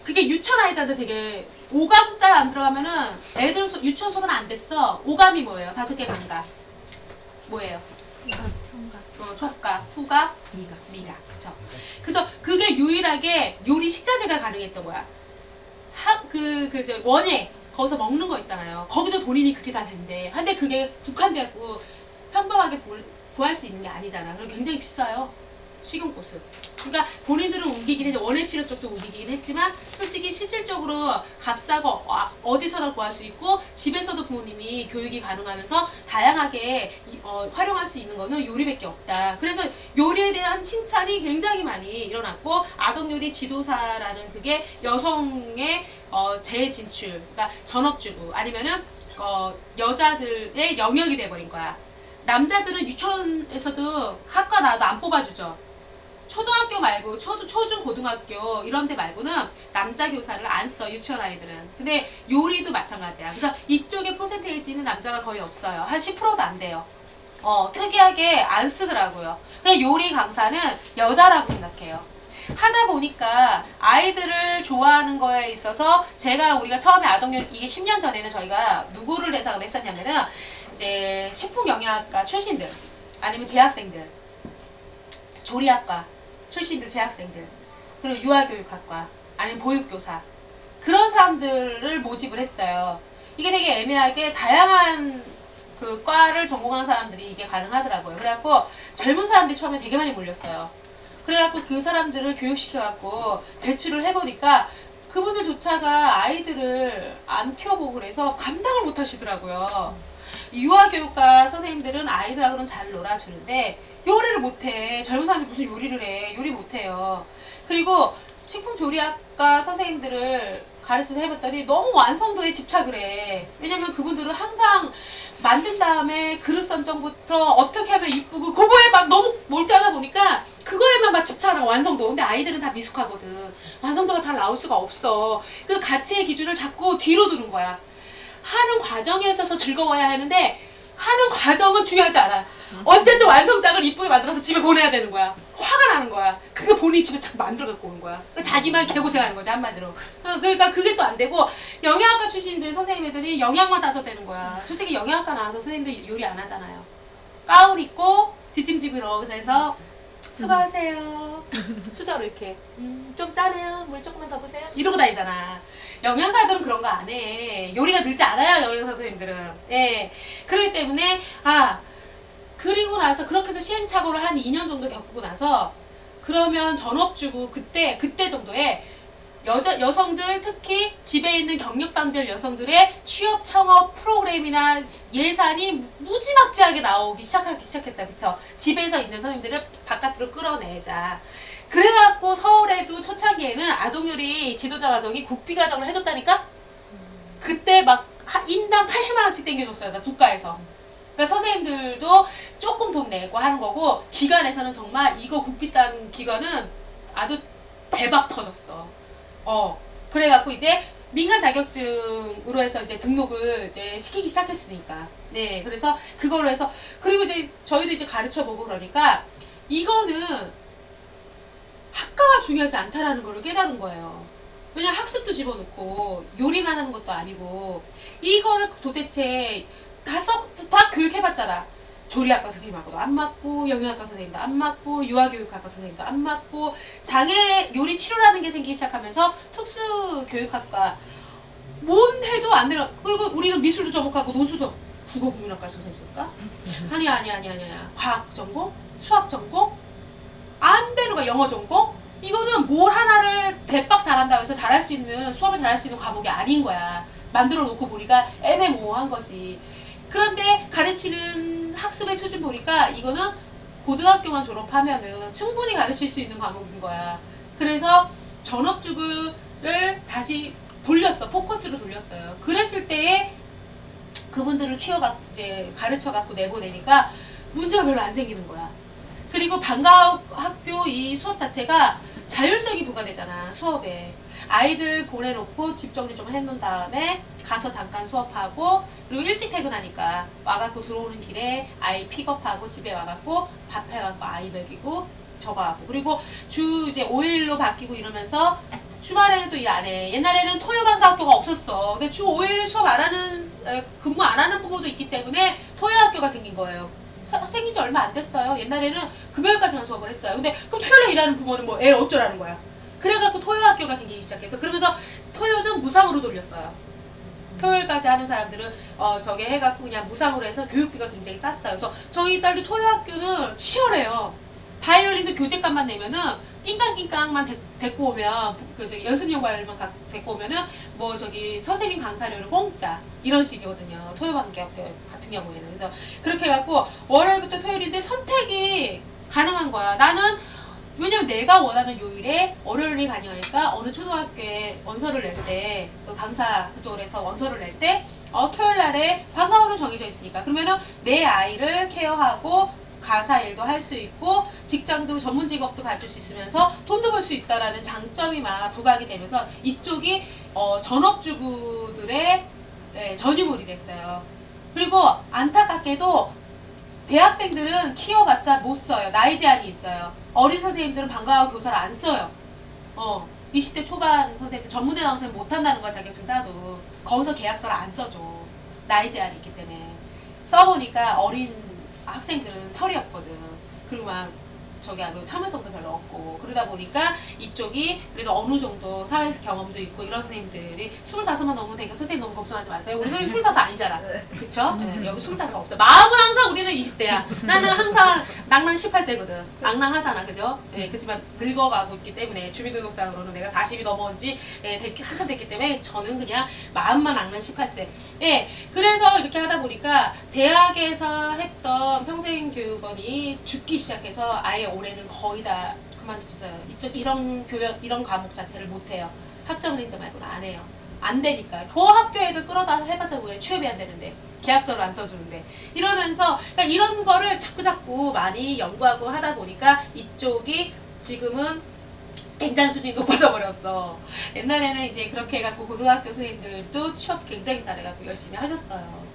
그게 유치원 아이들한테 되게 오감자 안 들어가면은 애들 유치원 수업은 안 됐어. 오감이 뭐예요? 5개 감각. 뭐예요? 수갑, 청각, 촉각, 후각, 미각. 그쵸. 그래서 그게 유일하게 요리 식자재가 가능했던 거야. 이제 원예, 거기서 먹는 거 있잖아요. 거기도 본인이 그게 다 된대. 근데 그게 국한되고 평범하게 구할 수 있는 게 아니잖아. 그리고 굉장히 비싸요. 식용꽃은. 그러니까 본인들은 옮기긴 했는데 원예 치료 쪽도 옮기긴 했지만 솔직히 실질적으로 값싸고 어디서나 구할 수 있고 집에서도 부모님이 교육이 가능하면서 다양하게 활용할 수 있는 거는 요리밖에 없다. 그래서 요리에 대한 칭찬이 굉장히 많이 일어났고 아동요리 지도사라는 그게 여성의 재진출, 그러니까 전업주부 아니면은 여자들의 영역이 돼버린 거야. 남자들은 유치원에서도 학과 나와도 안 뽑아주죠. 초등학교 말고 초중 고등학교 이런 데 말고는 남자 교사를 안 써, 유치원 아이들은. 근데 요리도 마찬가지야. 그래서 이쪽의 퍼센테이지는 남자가 거의 없어요. 한 10%도 안 돼요. 특이하게 안 쓰더라고요. 그냥 요리 강사는 여자라고 생각해요. 하다 보니까 아이들을 좋아하는 거에 있어서 우리가 처음에 이게 10년 전에는 저희가 누구를 대상으로 했었냐면은 이제 식품영양학과 출신들 아니면 재학생들, 조리학과 출신들 재학생들, 그리고 유아교육학과 아니면 보육교사 그런 사람들을 모집을 했어요. 이게 되게 애매하게 다양한 그 과를 전공한 사람들이 이게 가능하더라고요. 그래갖고 젊은 사람들이 처음에 되게 많이 몰렸어요. 그래갖고 그 사람들을 교육시켜갖고 배출을 해보니까 그분들조차가 아이들을 안 키워보고 그래서 감당을 못 하시더라고요. 유아교육과 선생님들은 아이들하고는 잘 놀아주는데 요리를 못해. 젊은 사람이 무슨 요리를 해. 요리 못해요. 그리고 식품조리학과 선생님들을 가르쳐서 해봤더니 너무 완성도에 집착을 해. 왜냐면 그분들은 항상 만든 다음에 그릇 선정부터 어떻게 하면 이쁘고 그거에 막 너무 몰두하다 보니까 그거에만 막 집착하는 완성도. 근데 아이들은 다 미숙하거든. 완성도가 잘 나올 수가 없어. 그 가치의 기준을 자꾸 뒤로 두는 거야. 하는 과정에 있어서 즐거워야 하는데 하는 과정은 중요하지 않아. 어쨌든 완성작을 이쁘게 만들어서 집에 보내야 되는 거야. 화가 나는 거야. 그게 본인이 집에 자꾸 만들어 갖고 오는 거야. 자기만 개고생하는 거지 한마디로. 그러니까 그게 또 안 되고 영양학과 출신들 선생님들이 영양만 따져대는 거야. 솔직히 영양학과 나와서 선생님들 요리 안 하잖아요. 가운 입고 뒷짐지고 그래서 수고하세요. 수저로 이렇게 좀 짜네요. 물 조금만 더 보세요. 이러고 다니잖아. 영양사들은 그런 거 안 해. 요리가 늘지 않아요. 영양사 선생님들은. 예. 그렇기 때문에 그리고 나서 그렇게 해서 시행착오를 한 2년 정도 겪고 나서 그러면 전업주부 그때 정도에 여성들 특히 집에 있는 경력단절 여성들의 취업 청업 프로그램이나 예산이 무지막지하게 나오기 시작했어요. 그쵸? 집에서 있는 선생님들을 바깥으로 끌어내자. 그래갖고 서울에도 초창기에는 아동요리 지도자 과정이 국비 과정을 해줬다니까? 그때 막 인당 80만원씩 땡겨줬어요. 나 국가에서. 그러니까 선생님들도 조금 돈 내고 하는 거고 기관에서는 정말 이거 국비 딴 기관은 아주 대박 터졌어. 그래갖고 이제 민간 자격증으로 해서 이제 등록을 이제 시키기 시작했으니까. 네, 그래서 그걸로 해서 그리고 이제 저희도 이제 가르쳐보고 그러니까 이거는 학과가 중요하지 않다라는 걸 깨달은 거예요. 왜냐면 학습도 집어넣고 요리만 하는 것도 아니고 이거를 도대체 다 교육해봤잖아. 조리학과 선생님하고도 안 맞고 영양학과 선생님도 안 맞고 유아교육학과 선생님도 안 맞고 장애 요리 치료라는 게 생기기 시작하면서 특수교육학과 뭔 해도 안 되나. 그리고 우리는 미술도 접목하고 논술도 국어국문학과 선생님 쓸까? 아니야. 과학 전공, 수학 전공, 안 되는 거야. 영어 전공. 이거는 뭘 하나를 대박 잘한다고 해서 잘할 수 있는 수업을 잘할 수 있는 과목이 아닌 거야. 만들어 놓고 보니까 애매모호한 거지. 그런데 가르치는 학습의 수준 보니까 이거는 고등학교만 졸업하면은 충분히 가르칠 수 있는 과목인 거야. 그래서 전업주부를 다시 포커스로 돌렸어요. 그랬을 때에 그분들을 이제 가르쳐갖고 내보내니까 문제가 별로 안 생기는 거야. 그리고 방과학교 이 수업 자체가 자율성이 부과되잖아, 수업에. 아이들 보내놓고 집 정리 좀 해놓은 다음에 가서 잠깐 수업하고 그리고 일찍 퇴근하니까 와갖고 들어오는 길에 아이 픽업하고 집에 와갖고 밥 해갖고 아이 먹이고 저거 하고 그리고 주 이제 5일로 바뀌고 이러면서 주말에는 또 일 안 해. 옛날에는 토요방과학교가 없었어. 근데 주 5일 수업 근무 안 하는 부모도 있기 때문에 토요학교가 생긴 거예요. 생긴 지 얼마 안 됐어요. 옛날에는 금요일까지만 수업을 했어요. 근데 그럼 토요일에 일하는 부모는 뭐 애 어쩌라는 거야. 그래갖고 토요학교가 생기기 시작해서 그러면서 토요는 무상으로 돌렸어요. 토요일까지 하는 사람들은 저게 해갖고 그냥 무상으로 해서 교육비가 굉장히 쌌어요. 그래서 저희 딸도 토요학교는 치열해요. 바이올린도 교재값만 내면은 낑깡낑깡만 데리고 오면 연습용 바이올린만 데리고 오면은 뭐 저기 선생님 강사료는 공짜 이런 식이거든요. 토요반기 학교 같은 경우에는. 그래서 그렇게 해갖고 월요일부터 토요일인데 선택이 가능한 거야. 나는 왜냐면 내가 원하는 요일에 월요일이 가능하니까 어느 초등학교에 원서를 낼 때 강사 그쪽으로 해서 원서를 낼 때 토요일 날에 방과후는 정해져 있으니까 그러면은 내 아이를 케어하고 가사 일도 할 수 있고 직장도 전문 직업도 가질 수 있으면서 돈도 벌 수 있다라는 장점이 막 부각이 되면서 이쪽이 전업주부들의 전유물이 됐어요. 그리고 안타깝게도 대학생들은 키워봤자 못 써요. 나이 제한이 있어요. 어린 선생님들은 방과후 교사를 안 써요. 20대 초반 선생님들 전문대 나온 선생님 못한다는 거야. 자격증 따도. 거기서 계약서를 안 써줘. 나이 제한이 있기 때문에. 써보니까 어린 학생들은 철이 없거든. 그리고 막 저기 하고 참을성도 별로 없고 그러다 보니까 이쪽이 그래도 어느 정도 사회에서 경험도 있고 이런 선생님들이 25만 넘으면 되니까 선생님 너무 걱정하지 마세요. 우리 선생님 25 아니잖아. 그쵸? 네, 여기 25 없어. 마음은 항상 우리는 20대야. 나는 항상 낭랑 18세거든. 낭랑하잖아. 그죠? 네, 그렇지만 늙어가고 있기 때문에 주민등록상으로는 내가 40이 넘어온지 한참 됐기 때문에 저는 그냥 마음만 낭랑 18세. 예, 그래서 이렇게 하다 보니까 대학에서 했던 평생교육원이 죽기 시작해서 아예 올해는 거의 다 그만두어요. 이런 과목 자체를 못해요. 학점 렌즈 말고는 안 해요. 안 되니까. 그 학교 애들 끌어다 해봤자 왜 취업이 안 되는데. 계약서를 안 써주는데. 이러면서 그러니까 이런 거를 자꾸 많이 연구하고 하다 보니까 이쪽이 지금은 굉장히 수준이 높아져 버렸어. 옛날에는 이제 그렇게 해갖고 고등학교 선생님들도 취업 굉장히 잘해갖고 열심히 하셨어요.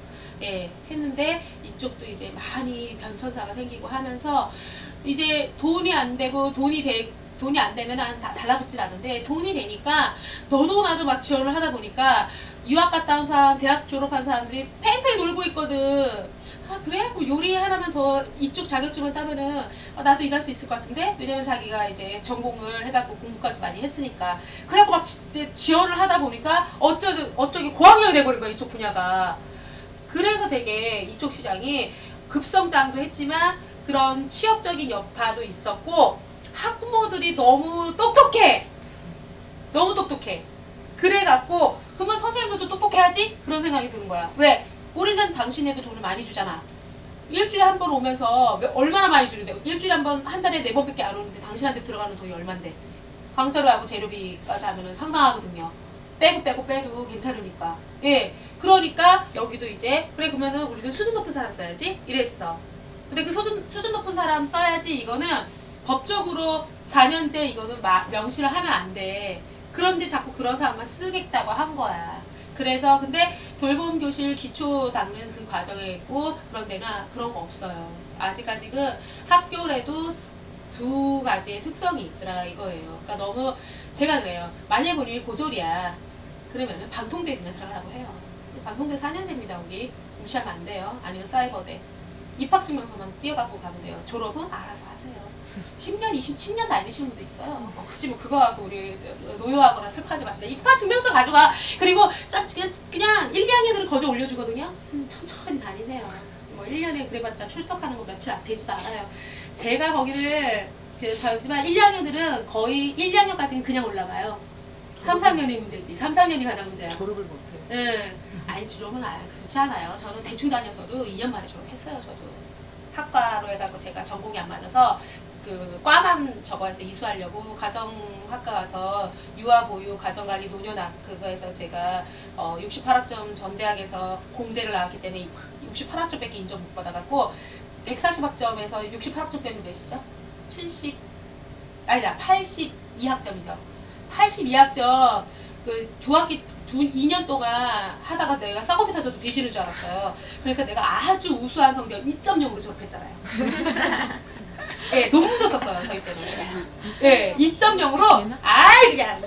예, 했는데 이쪽도 이제 많이 변천사가 생기고 하면서 이제 돈이 안 되고 돈이 안 되면 다 달라붙질 않은데 돈이 되니까 너도 나도 막 지원을 하다 보니까 유학 갔다 온 사람, 대학 졸업한 사람들이 팽팽 놀고 있거든. 아 그래? 뭐 요리 하나만 더 이쪽 자격증을 따면은 나도 일할 수 있을 것 같은데? 왜냐면 자기가 이제 전공을 해갖고 공부까지 많이 했으니까. 그래갖고 막 이제 지원을 하다 보니까 어쩌기 고학년이 돼버린 거야 이쪽 분야가. 그래서 되게 이쪽 시장이 급성장도 했지만 그런 취업적인 여파도 있었고 학부모들이 너무 똑똑해. 너무 똑똑해. 그래갖고 그러면 선생님들도 똑똑해야지? 그런 생각이 드는 거야. 왜? 우리는 당신에게 돈을 많이 주잖아. 일주일에 한 번 오면서 얼마나 많이 주는데 일주일에 한 번, 한 달에 4번밖에 안 오는데 당신한테 들어가는 돈이 얼만데 강사료하고 재료비까지 하면 상당하거든요. 빼도 괜찮으니까. 예. 그러니까 여기도 이제 그래 그러면은 우리도 수준 높은 사람 써야지 이랬어. 근데 그 수준 높은 사람 써야지 이거는 법적으로 4년제 이거는 명시를 하면 안 돼. 그런데 자꾸 그런 사람만 쓰겠다고 한 거야. 그래서 근데 돌봄 교실 기초 닦는 그 과정에 있고 그런 데는 그런 거 없어요. 아직까지는 학교래도 2가지의 특성이 있더라 이거예요. 그러니까 너무 제가 그래요. 만약 본인이 고졸이야. 그러면은 방통대 그냥 들어가라고 해요. 방통대 4년제입니다. 우리 무시하면 안 돼요. 아니면 사이버대. 입학증명서만 띄어갖고 가면 돼요. 졸업은 알아서 하세요. 10년, 20년 날리시는 분도 있어요. 굳이 뭐 그거 갖고 우리 노여하거나 슬퍼하지 마세요. 입학증명서 가져가. 그리고 그냥 1, 2학년들은 거저 올려주거든요. 천천히 다니세요. 뭐 1년에 그래봤자 출석하는 거 며칠 되지도 않아요. 제가 거기를 저지만 1, 2학년들은 거의 1, 2학년까지는 그냥 올라가요. 3, 4학년이 문제지. 3, 4학년이 가장 문제야. 졸업을 못해. 네. 아니 졸업은 그렇지 않아요. 저는 대충 다녔어도 2년 만에 졸업했어요. 저도 학과로 해갖고 제가 전공이 안 맞아서 그 과만 저거 해서 이수하려고 가정학과 가서 유아보유 가정관리 노년학 그거에서 제가 68학점 전대학에서 공대를 나왔기 때문에 68학점밖에 인정 못 받아갖고 140학점에서 68학점 빼면 몇이죠? 82학점이죠. 82학점 그 2년 동안 하다가 내가 쌍꺼풀 타서도 뒤지는 줄 알았어요. 그래서 내가 아주 우수한 성적 2.0으로 졸업했잖아요. 예, 논문도 썼어요. 있었어요, 저희 때는. 네, 2.0으로 아이 그냥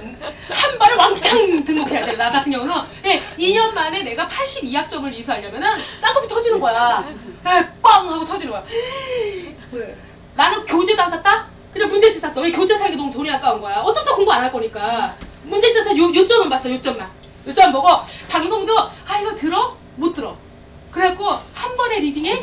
한 번에 왕창 등록해야 돼요. 나 같은 경우는 2년 만에 내가 82학점을 이수하려면은 쌍꺼풀 터지는 거야. 빵 하고 터지는 거야. 나는 교재도 안 샀다? 그냥 문제집 샀어. 왜 교재 사기 너무 돈이 아까운 거야. 어차피 다 공부 안 할 거니까. 문제집 사서 요점만 봤어, 요점만. 요점 보고 방송도 이거 들어? 못 들어. 그래갖고 한 번에 리딩에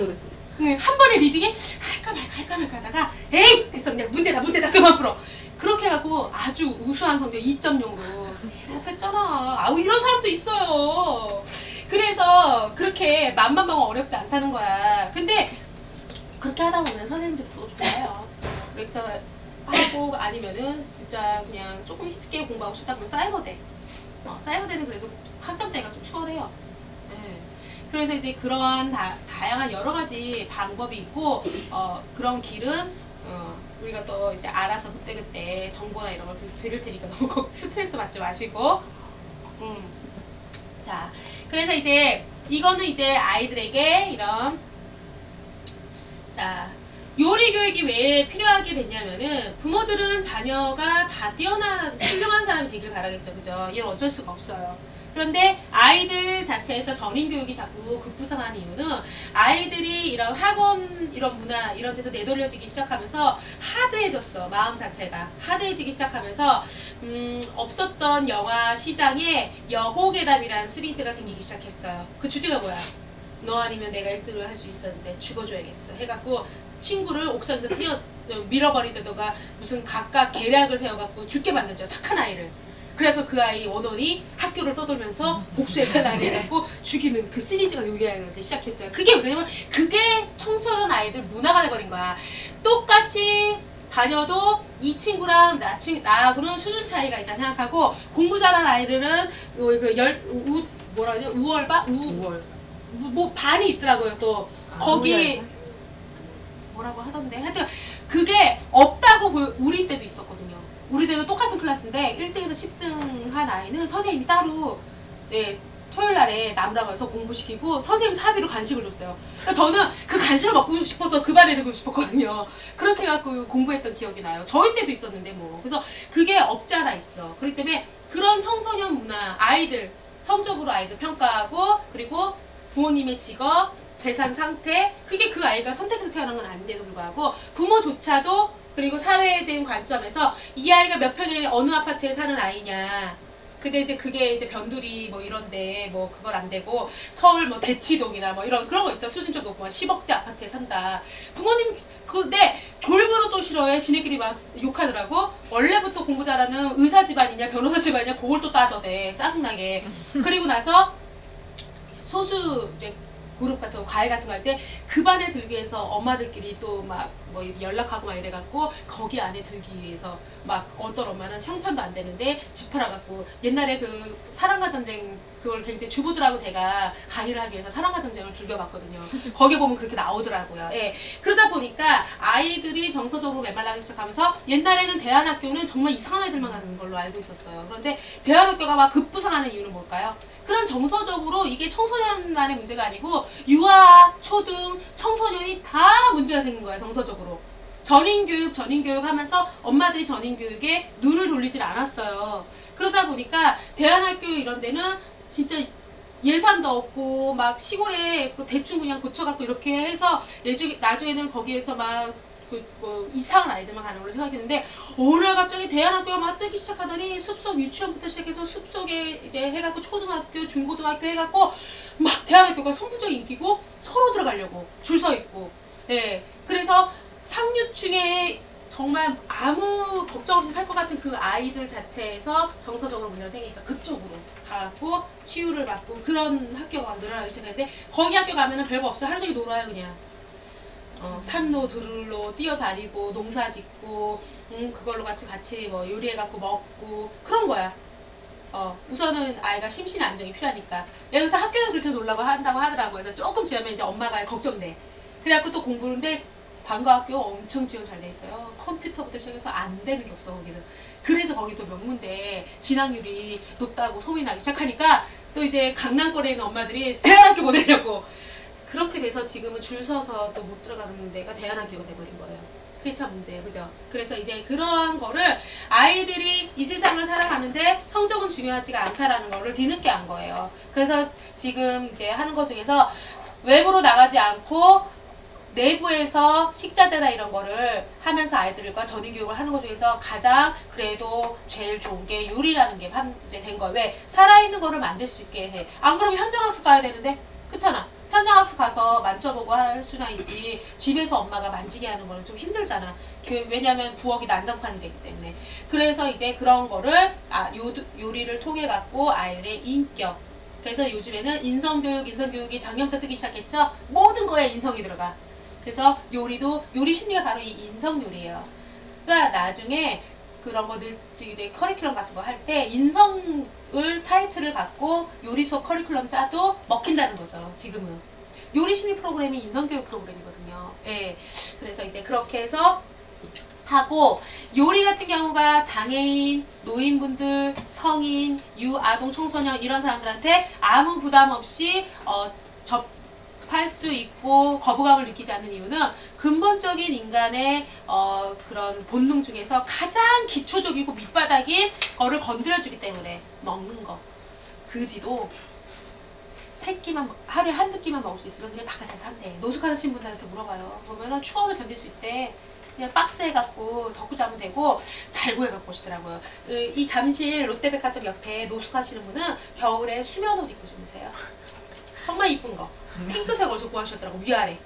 한 번에 리딩에 할까 말까 하다가 에이! 됐어 그냥 문제다 그만 풀어. 그렇게 해갖고 아주 우수한 성적 2.0으로 대답했잖아. 아우 이런 사람도 있어요. 그래서 그렇게 만만하고 어렵지 않다는 거야. 근데 그렇게 하다 보면 선생님들이 또 좋아요. 그래서 하고 아니면은 진짜 그냥 조금 쉽게 공부하고 싶다 그러면 사이버대. 사이버대는 그래도 학점대가 좀 수월해요. 네. 그래서 이제 그런 다양한 여러 가지 방법이 있고 그런 길은 우리가 또 이제 알아서 그때그때 정보나 이런 걸 드릴 테니까 너무 스트레스 받지 마시고 자 그래서 이제 이거는 이제 아이들에게 이런 자 요리 교육이 왜 필요하게 됐냐면은 부모들은 자녀가 다 뛰어난 훌륭한 사람이 되길 바라겠죠, 그죠? 이건 어쩔 수가 없어요. 그런데 아이들 자체에서 전인 교육이 자꾸 급부상하는 이유는 아이들이 이런 학원 이런 문화 이런 데서 내돌려지기 시작하면서 하드해졌어. 마음 자체가 하드해지기 시작하면서 없었던 영화 시장에 여고괴담이라는 시리즈가 생기기 시작했어요. 그 주제가 뭐야? 너 아니면 내가 1등을 할 수 있었는데 죽어줘야겠어 해갖고 친구를 옥상에서 밀어버리다가 무슨 각각 계략을 세워갖고 죽게 만들죠. 착한 아이를. 그래서 그 아이 원원이 학교를 떠돌면서 복수의 칼날을 해갖고 죽이는 그 시리즈가 요기하기 시작했어요. 그게 왜냐면 그게 청소년 아이들 문화가 돼버린 거야. 똑같이 다녀도 이 친구랑 나하고는 수준 차이가 있다 생각하고 공부 잘하는 아이들은 뭐라 그러죠? 우월 뭐 반이 있더라고요. 또 거기 뭐라고 하던데 하여튼 그게 없다고 우리 때도 있었거든요. 우리 때도 똑같은 클래스인데 1등에서 10등 한 아이는 선생님이 따로 토요일 날에 남다가 해서 공부시키고 선생님 사비로 간식을 줬어요. 그러니까 저는 그 간식을 먹고 싶어서 그 반에 들고 싶었거든요. 그렇게 해갖고 공부했던 기억이 나요. 저희 때도 있었는데 뭐. 그래서 그게 없지 않아 있어. 그렇기 때문에 그런 청소년 문화, 아이들 성적으로 아이들 평가하고 그리고 부모님의 직업, 재산 상태, 그게 그 아이가 선택해서 태어난 건 아닌데도 불구하고 부모조차도 그리고 사회에 대한 관점에서 이 아이가 몇 평에 어느 아파트에 사는 아이냐. 근데 이제 그게 이제 변두리 뭐 이런데 뭐 그걸 안 되고 서울 뭐 대치동이나 뭐 이런 그런 거 있죠. 수준 좀 높고 10억대 아파트에 산다. 부모님 근데 졸부도 또 싫어해. 지네끼리 막 욕하더라고. 원래부터 공부 잘하는 의사 집안이냐 변호사 집안이냐 그걸 또 따져대. 짜증나게. 그리고 나서 소수 이제 그룹 같은 거, 과외 같은 거 할 때 그 반에 들기 위해서 엄마들끼리 또 막 뭐 연락하고 막 이래갖고 거기 안에 들기 위해서 막 어떤 엄마는 형편도 안 되는데 집 팔아갖고 옛날에 그 사랑과 전쟁 그걸 굉장히 주부들하고 제가 강의를 하기 위해서 사랑과 전쟁을 즐겨봤거든요. 거기 보면 그렇게 나오더라고요. 예. 그러다 보니까 아이들이 정서적으로 메말라기 시작하면서 옛날에는 대안학교는 정말 이상한 애들만 가는 걸로 알고 있었어요. 그런데 대안학교가 막 급부상하는 이유는 뭘까요? 그런 정서적으로 이게 청소년만의 문제가 아니고 유아, 초등, 청소년이 다 문제가 생긴 거예요. 정서적으로. 전인교육 하면서 엄마들이 전인교육에 눈을 돌리질 않았어요. 그러다 보니까 대안학교 이런 데는 진짜 예산도 없고 막 시골에 대충 그냥 고쳐갖고 이렇게 해서 나중에는 거기에서 막 뭐 이상한 아이들만 가는 걸로 생각했는데 어느 날 갑자기 대안학교가 막 뜨기 시작하더니 숲속 유치원부터 시작해서 숲속에 이제 해갖고 초등학교, 중고등학교 해갖고 막 대안학교가 선풍적인 인기고 서로 들어가려고 줄 서 있고 그래서 상류층에 정말 아무 걱정 없이 살 것 같은 그 아이들 자체에서 정서적으로 문제가 생기니까 그쪽으로 가고 치유를 받고 그런 학교가 늘어나기 시작했는데 거기 학교 가면은 별거 없어요. 하루 종일 놀아요 그냥. 산로 들로 뛰어다니고 농사 짓고 그걸로 같이 뭐 요리해갖고 먹고 그런 거야. 우선은 아이가 심신 안정이 필요하니까. 그래서 학교는 그렇게 놀라고 한다고 하더라고요. 그래서 조금 지나면 이제 엄마가 걱정돼. 그래갖고 또 공부하는데 방과학교 엄청 지원 잘 돼 있어요. 컴퓨터부터 시작해서 안 되는 게 없어 거기는. 그래서 거기 또 명문대 진학률이 높다고 소문이 나기 시작하니까 또 이제 강남권에 있는 엄마들이 대안학교 보내려고. 그렇게 돼서 지금은 줄 서서 또 못 들어가는 데가 대안학교가 돼버린 거예요. 그게 참 문제예요. 그죠? 그래서 이제 그러한 거를 아이들이 이 세상을 살아가는데 성적은 중요하지가 않다라는 거를 뒤늦게 안 거예요. 그래서 지금 이제 하는 것 중에서 외부로 나가지 않고 내부에서 식자재나 이런 거를 하면서 아이들과 전인교육을 하는 것 중에서 가장 그래도 제일 좋은 게 요리라는 게 이제 된 거예요. 왜? 살아있는 거를 만들 수 있게 해. 안 그러면 현장학습 가야 되는데, 그렇잖아. 현장학습 가서 만져보고 할 수나 있지 집에서 엄마가 만지게 하는 거는 좀 힘들잖아. 왜냐면 부엌이 난장판이 되기 때문에. 그래서 이제 그런 거를 요리를 통해 갖고 아이들의 인격. 그래서 요즘에는 인성교육이 작년부터 뜨기 시작했죠. 모든 거에 인성이 들어가. 그래서 요리 심리가 바로 이 인성요리예요. 그러니까 나중에 그런 거들 이제 커리큘럼 같은 거 할 때 인성을 타이틀을 갖고 요리 수업 커리큘럼 짜도 먹힌다는 거죠. 지금은 요리 심리 프로그램이 인성교육 프로그램이거든요. 예. 그래서 이제 그렇게 해서 하고 요리 같은 경우가 장애인, 노인분들, 성인, 유아동, 청소년 이런 사람들한테 아무 부담 없이 접할 수 있고 거부감을 느끼지 않는 이유는 근본적인 인간의 그런 본능 중에서 가장 기초적이고 밑바닥인 거를 건드려주기 때문에 먹는 거. 그지도 하루에 한두 끼만 먹을 수 있으면 그냥 바깥에서 한대. 노숙하신 분들한테 물어봐요. 보면은 추워도 견딜 수 있대. 그냥 박스 해갖고 덮고 자면 되고 잘 구해갖고 오시더라고요. 이 잠실 롯데백화점 옆에 노숙하시는 분은 겨울에 수면 옷 입고 주무세요. 정말 이쁜 거. 핑크색 옷을 구하셨더라고, 위아래.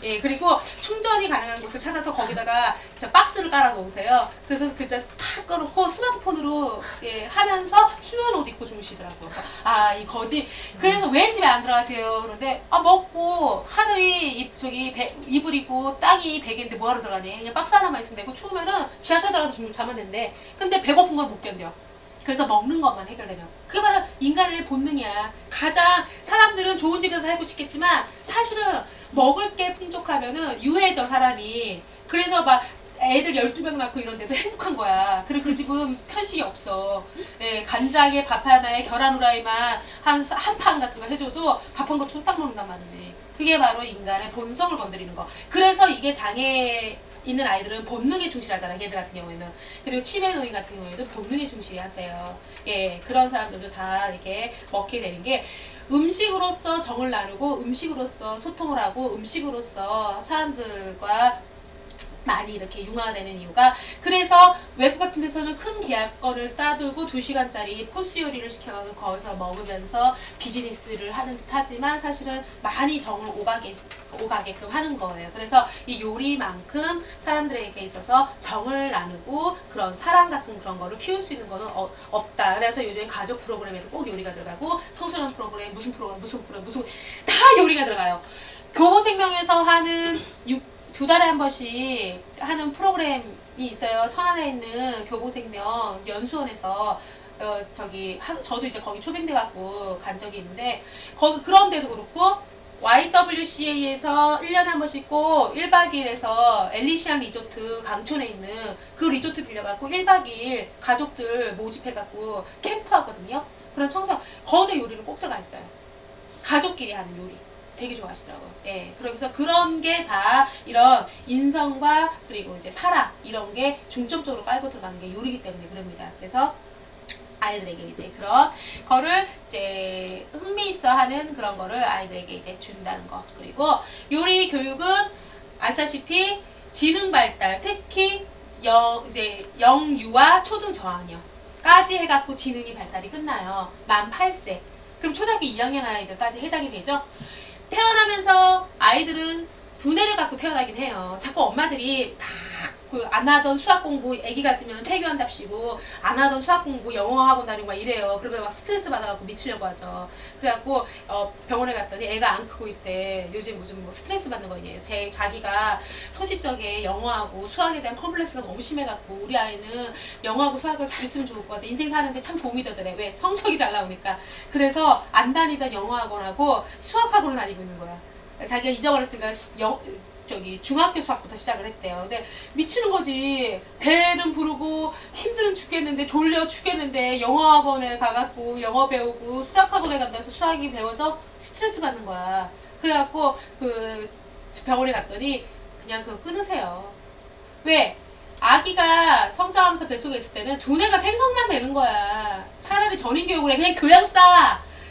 예, 그리고 충전이 가능한 곳을 찾아서 거기다가 박스를 깔아 놓으세요. 그래서 그자 탁 꺼놓고 스마트폰으로 하면서 수면 옷 입고 주무시더라고요. 그래서 이 거지. 그래서 왜 집에 안 들어가세요? 그런데 먹고 하늘이 이불이고 땅이 베개인데 뭐하러 들어가니? 그냥 박스 하나만 있으면 되고 추우면은 지하철 들어가서 자면 된대. 근데 배고픈 건 못 견뎌. 그래서 먹는 것만 해결되면. 그게 바로 인간의 본능이야. 가장 사람들은 좋은 집에서 살고 싶겠지만 사실은 먹을 게 풍족하면은 유해져 사람이. 그래서 막 애들 12명 낳고 이런데도 행복한 거야. 그리고 그 집은 편식이 없어. 예, 간장에 밥 하나에 계란 후라이만 한 판 같은 거 해줘도 밥 한 거 뚝딱 먹는단 말이지. 그게 바로 인간의 본성을 건드리는 거. 그래서 이게 장애 있는 아이들은 본능에 충실하잖아, 걔들 같은 경우에는. 그리고 치매노인 같은 경우에도 본능에 충실히 하세요. 예, 그런 사람들도 다 이렇게 먹게 되는 게 음식으로서 정을 나누고 음식으로서 소통을 하고 음식으로서 사람들과 많이 이렇게 융화되는 이유가, 그래서 외국 같은 데서는 큰 계약권을 따들고 2시간짜리 코스 요리를 시켜서 거기서 먹으면서 비즈니스를 하는 듯 하지만 사실은 많이 정을 오가게끔 하는 거예요. 그래서 이 요리만큼 사람들에게 있어서 정을 나누고 그런 사랑 같은 그런 거를 키울 수 있는 거는 없다. 그래서 요즘에 가족 프로그램에도 꼭 요리가 들어가고 청소년 프로그램 무슨 다 요리가 들어가요. 교보생명에서 하는 2달에 한 번씩 하는 프로그램이 있어요. 천안에 있는 교보생명 연수원에서 저도 이제 거기 초빙돼 갖고 간 적이 있는데 그런 데도 그렇고 YWCA에서 1년에 한 번씩 꼭 1박 2일에서 엘리시안 리조트 강촌에 있는 그 리조트 빌려갖고 1박 2일 가족들 모집해갖고 캠프하거든요. 그런 거기도 요리를 꼭 들어가 있어요. 가족끼리 하는 요리. 되게 좋아하시더라고요. 예. 그래서 그런 게 다 이런 인성과 그리고 이제 사랑 이런 게 중점적으로 깔고 들어가는 게 요리이기 때문에 그럽니다. 그래서 아이들에게 이제 그런 거를 이제 흥미있어 하는 그런 거를 아이들에게 이제 준다는 거. 그리고 요리 교육은 아시다시피 지능 발달, 특히 영유아 초등 저학년까지 해갖고 지능이 발달이 끝나요. 만 8세. 그럼 초등학교 2학년 아이들까지 해당이 되죠. 태어나면서 아이들은 두뇌를 갖고 태어나긴 해요. 자꾸 엄마들이 안 하던 수학 공부 애기 같으면 태교한답시고 안 하던 수학 공부 영어 학원 다니고 막 이래요. 그러면 막 스트레스 받아갖고 미치려고 하죠. 그래갖고 병원에 갔더니 애가 안 크고 있대. 요즘 무슨 뭐 스트레스 받는 거예요. 자기가 소시적에 영어하고 수학에 대한 컴플렉스가 너무 심해갖고 우리 아이는 영어하고 수학을 잘했으면 좋을 것 같아. 인생 사는데 참 도움이 되더래. 왜? 성적이 잘 나오니까. 그래서 안 다니던 영어 학원하고 수학 학원을 다니고 있는 거야. 자기가 잊어버렸으니까 중학교 수학부터 시작을 했대요. 근데 미치는 거지. 배는 부르고 힘들은 죽겠는데 졸려 죽겠는데 영어 학원에 가갖고 영어 배우고 수학 학원에 간다 해서 수학이 배워서 스트레스 받는 거야. 그래갖고 병원에 갔더니 그냥 그거 끊으세요. 왜? 아기가 성장하면서 뱃속에 있을 때는 두뇌가 생성만 되는 거야. 차라리 전인교육을 해. 그냥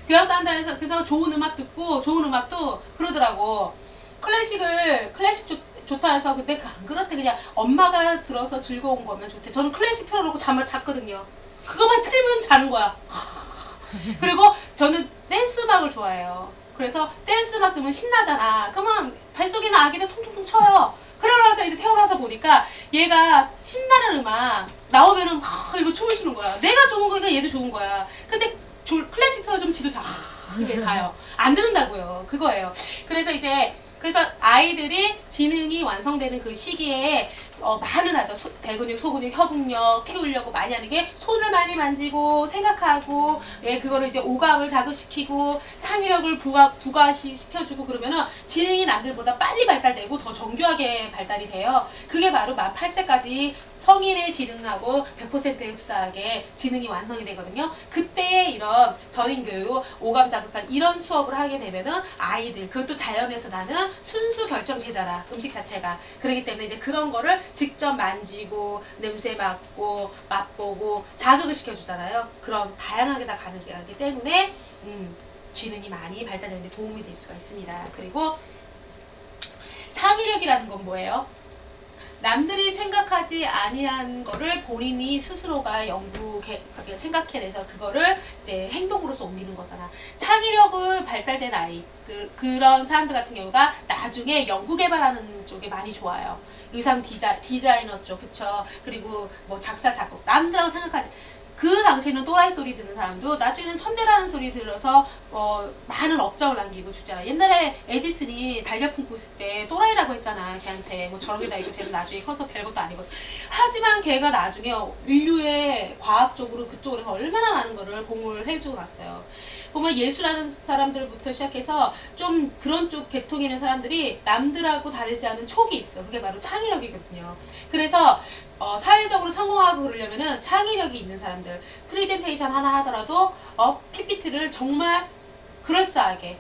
교양 쌓는다 해서 그래서 좋은 음악 듣고 좋은 음악도 그러더라고. 클래식 좋다 해서 근데 안 그렇대. 그냥 엄마가 들어서 즐거운 거면 좋대. 저는 클래식 틀어놓고 잠만 잤거든요. 그거만 틀면 자는 거야. 그리고 저는 댄스 음악을 좋아해요. 그래서 댄스 음악 들으면 신나잖아. 그러면 뱃속에 있는 아기도 통통통 쳐요. 그러고 나서 이제 태어나서 보니까 얘가 신나는 음악 나오면은 막 이거 춤을 추는 거야. 내가 좋은 거니까 얘도 좋은 거야. 근데 클래식 틀어주면 지도 이게 자요. 안 듣는다고요. 그거예요. 그래서 아이들이 지능이 완성되는 그 시기에 많은 하죠. 대근육, 소근육, 협응력 키우려고 많이 하는 게 손을 많이 만지고 생각하고, 예, 그거를 이제 오감을 자극시키고 창의력을 부가시켜주고 그러면은 지능이 남들보다 빨리 발달되고 더 정교하게 발달이 돼요. 그게 바로 만 8세까지 성인의 지능하고 100% 흡사하게 지능이 완성이 되거든요. 그때 이런 전인교육, 오감 자극한 이런 수업을 하게 되면은 아이들, 그것도 자연에서 나는 순수 결정체잖아, 음식 자체가. 그렇기 때문에 이제 그런 거를 직접 만지고 냄새 맡고 맛보고 자극을 시켜주잖아요. 그런 다양하게 다 가능하기 때문에 지능이 많이 발달되는 데 도움이 될 수가 있습니다. 그리고 창의력이라는 건 뭐예요? 남들이 생각하지 아니한 거를 본인이 스스로가 생각해내서 그거를 이제 행동으로서 옮기는 거잖아. 창의력을 발달된 아이, 그런 사람들 같은 경우가 나중에 연구개발하는 쪽에 많이 좋아요. 의상 디자이너 쪽, 그쵸? 그리고 뭐 작사, 작곡, 남들하고 생각하지. 그 당시에는 또라이 소리 듣는 사람도 나중에는 천재라는 소리 들어서 많은 업적을 남기고 주잖아. 옛날에 에디슨이 달걀 품고 있을 때 또라이라고 했잖아. 걔한테 뭐 저런 게 다 있고 쟤는 나중에 커서 별것도 아니고. 하지만 걔가 나중에 인류의 과학적으로 그쪽으로 얼마나 많은 거를 공을 해주고 갔어요. 보면 예술하는 사람들부터 시작해서 좀 그런 쪽 계통에 있는 사람들이 남들하고 다르지 않은 촉이 있어. 그게 바로 창의력이거든요. 그래서 사회적으로 성공하고 그러려면은 창의력이 있는 사람들, 프레젠테이션 하나 하더라도 PPT를 정말 그럴싸하게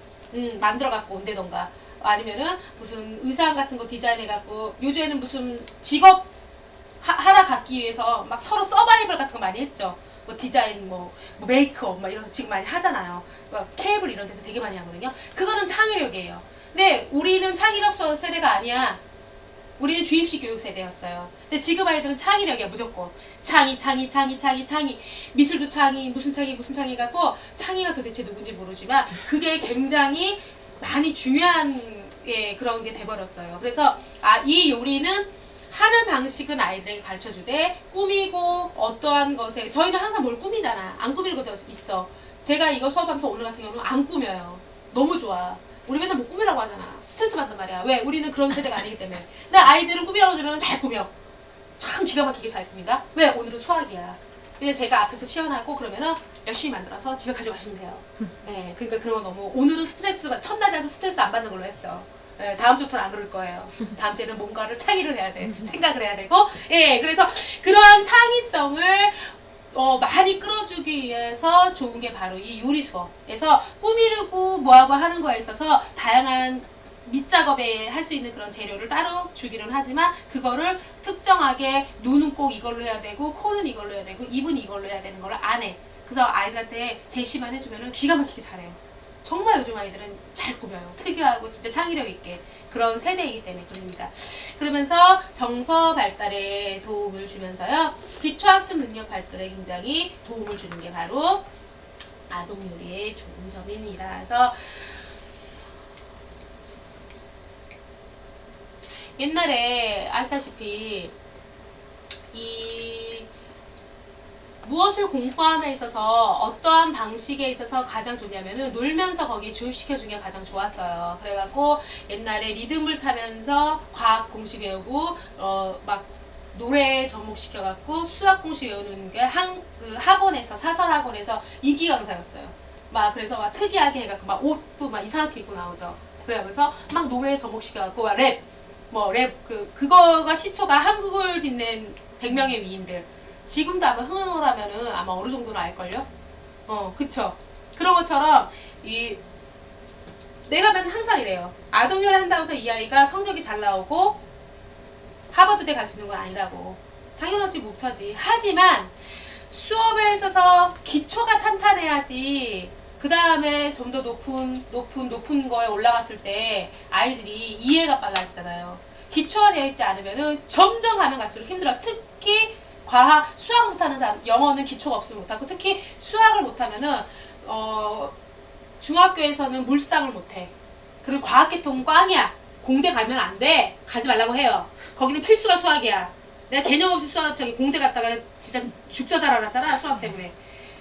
만들어 갖고 온다던가, 아니면은 무슨 의상 같은 거 디자인해 갖고, 요즘에는 무슨 직업 하나 갖기 위해서 막 서로 서바이벌 같은 거 많이 했죠. 뭐 디자인, 뭐 메이크업, 막 이런 거 지금 많이 하잖아요. 케이블 이런 데서 되게 많이 하거든요. 그거는 창의력이에요. 근데 우리는 창의력 세대가 아니야. 우리는 주입식 교육 세대였어요. 근데 지금 아이들은 창의력이야, 무조건. 창의. 미술도 창의, 무슨 창의 갖고, 창의가 도대체 누군지 모르지만, 그게 굉장히 많이 중요한, 그런 게 돼버렸어요. 그래서, 이 요리는 하는 방식은 아이들에게 가르쳐 주되, 꾸미고, 어떠한 것에, 저희는 항상 뭘 꾸미잖아. 안 꾸밀 것도 있어. 제가 이거 수업하면서 오늘 같은 경우는 안 꾸며요. 너무 좋아. 우리 맨날 뭐 꾸미라고 하잖아. 스트레스 받는 말이야. 왜? 우리는 그런 세대가 아니기 때문에. 근데 아이들은 꾸미라고 주면 잘 꾸며. 참 기가 막히게 잘 꾸민다. 왜? 오늘은 수학이야. 근데 제가 앞에서 시연하고 그러면은 열심히 만들어서 집에 가져가시면 돼요. 네, 그러니까 그런 거 너무, 오늘은 첫날이라서 스트레스 안 받는 걸로 했어. 네, 다음 주부터는 안 그럴 거예요. 다음 주에는 뭔가를 창의를 해야 돼. 생각을 해야 되고. 예, 그래서 그러한 창의성을 많이 끌어주기 위해서 좋은 게 바로 이 요리 수업에서 꾸미르고 뭐하고 하는 거에 있어서 다양한 밑작업에 할 수 있는 그런 재료를 따로 주기는 하지만, 그거를 특정하게 눈은 꼭 이걸로 해야 되고, 코는 이걸로 해야 되고, 입은 이걸로 해야 되는 걸 안 해. 그래서 아이들한테 제시만 해주면은 기가 막히게 잘해요. 정말 요즘 아이들은 잘 꾸며요. 특이하고 진짜 창의력 있게. 그런 세대이기 때문에 그럽니다. 그러면서 정서 발달에 도움을 주면서요, 기초학습 능력 발달에 굉장히 도움을 주는 게 바로 아동 요리의 좋은 점입니다. 그래서 옛날에 아시다시피 무엇을 공부함에 있어서 어떠한 방식에 있어서 가장 좋냐면은 놀면서 거기에 주입시켜준 게 가장 좋았어요. 그래갖고 옛날에 리듬을 타면서 과학 공식 외우고 막 노래에 접목시켜갖고 수학 공식 외우는 게 그 학원에서, 사설 학원에서 인기 강사였어요. 막 그래서 막 특이하게 해갖고 막 옷도 막 이상하게 입고 나오죠. 그러면서 막 노래에 접목시켜갖고 막 그거가 시초가 한국을 빛낸 100명의 위인들. 지금도 아마 흥얼흥얼하면은 아마 어느 정도는 알걸요? 그쵸. 그런 것처럼, 내가 맨 항상 이래요. 아동요리 한다고 해서 이 아이가 성적이 잘 나오고, 학원 수학도 돼 갈 수 있는 건 아니라고. 당연하지 못하지. 하지만 수업에 있어서 기초가 탄탄해야지 그 다음에 좀 더 높은 거에 올라갔을 때 아이들이 이해가 빨라지잖아요. 기초가 되어 있지 않으면은 점점 가면 갈수록 힘들어. 특히 과학, 수학 못하는 사람, 영어는 기초가 없으면 못하고 특히 수학을 못하면은 중학교에서는 물상을 못해. 그리고 과학계통은 꽝이야. 공대 가면 안 돼. 가지 말라고 해요. 거기는 필수가 수학이야. 내가 개념 없이 공대 갔다가 진짜 죽자 살아났잖아, 수학 때문에.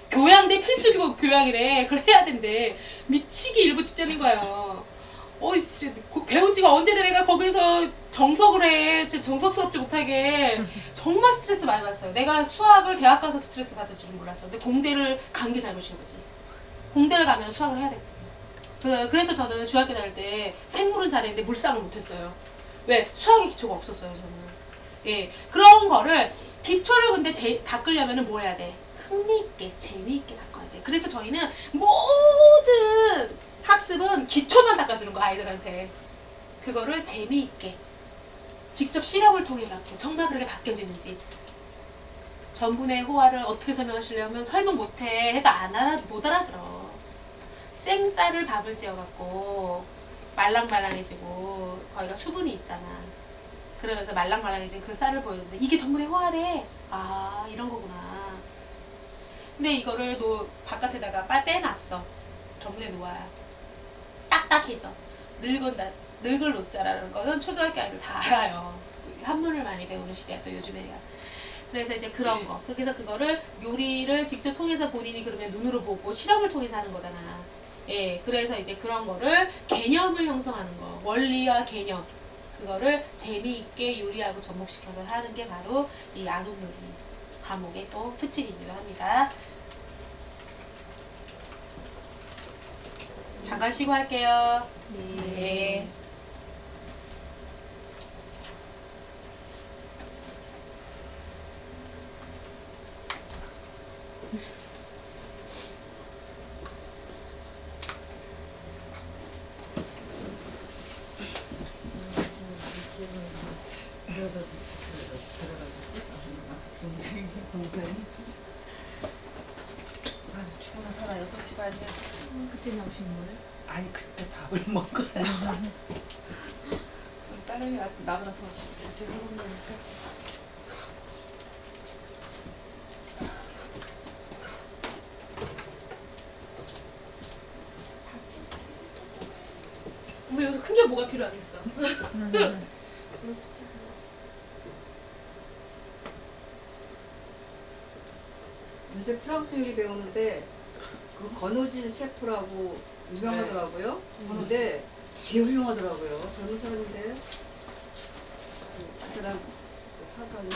교양대 필수 교양이래. 그걸 해야 된대. 미치기 일부 직전인 거예요. 진짜 배운 지가 언제든 내가 거기서 정석을 해. 진짜 정석스럽지 못하게. 정말 스트레스 많이 받았어요. 내가 수학을 대학 가서 스트레스 받을 줄은 몰랐어. 근데 공대를 간 게 잘못인 거지. 공대를 가면 수학을 해야 돼. 그래서 저는 중학교 다닐 때 생물은 잘했는데 물상을 못했어요. 왜? 수학의 기초가 없었어요, 저는. 예, 그런 거를 기초를 근데 닦으려면은 뭐 해야 돼? 흥미있게, 재미있게 닦아야 돼. 그래서 저희는 모든 학습은 기초만 닦아주는 거 아이들한테. 그거를 재미있게 직접 실험을 통해 갖고 정말 그렇게 바뀌어지는지. 전분의 호화를 어떻게 설명하시려면 설명 못해 해도 못 알아들어. 생쌀을 밥을 지어갖고 말랑말랑해지고 거기가 수분이 있잖아. 그러면서 말랑말랑해진 그 쌀을 보여주면서 이게 전분의 호화래. 아, 이런 거구나. 근데 이거를 바깥에다가 빼놨어. 전분의 노화야. 딱딱해져. 늙을 노자라는 거는 초등학교 아이들 다 알아요. 한문을 많이 배우는 시대야 또 요즘에야. 그래서 이제 그런 거. 그렇게 해서 그거를 요리를 직접 통해서 본인이 그러면 눈으로 보고 실험을 통해서 하는 거잖아. 예, 그래서 이제 그런 거를 개념을 형성하는 거. 원리와 개념. 그거를 재미있게 요리하고 접목시켜서 하는 게 바로 이 안옥요리 과목의 또 특징이기도 합니다. 잠깐 쉬고 할게요. 네. 죽으나 살아 6시 반이면 그때 나오신 거예요? 아니 그때 밥을 먹어요. 딸내미 나보다 더 일찍 먹으니까. 어머, 여기서 큰 게 뭐가 필요하겠어. 요새 프랑스 요리 배우는데 그 건호진 셰프라고 유명하더라고요. 근데 되게 훌륭하더라고요. 젊은 사람인데 그 사람 사상이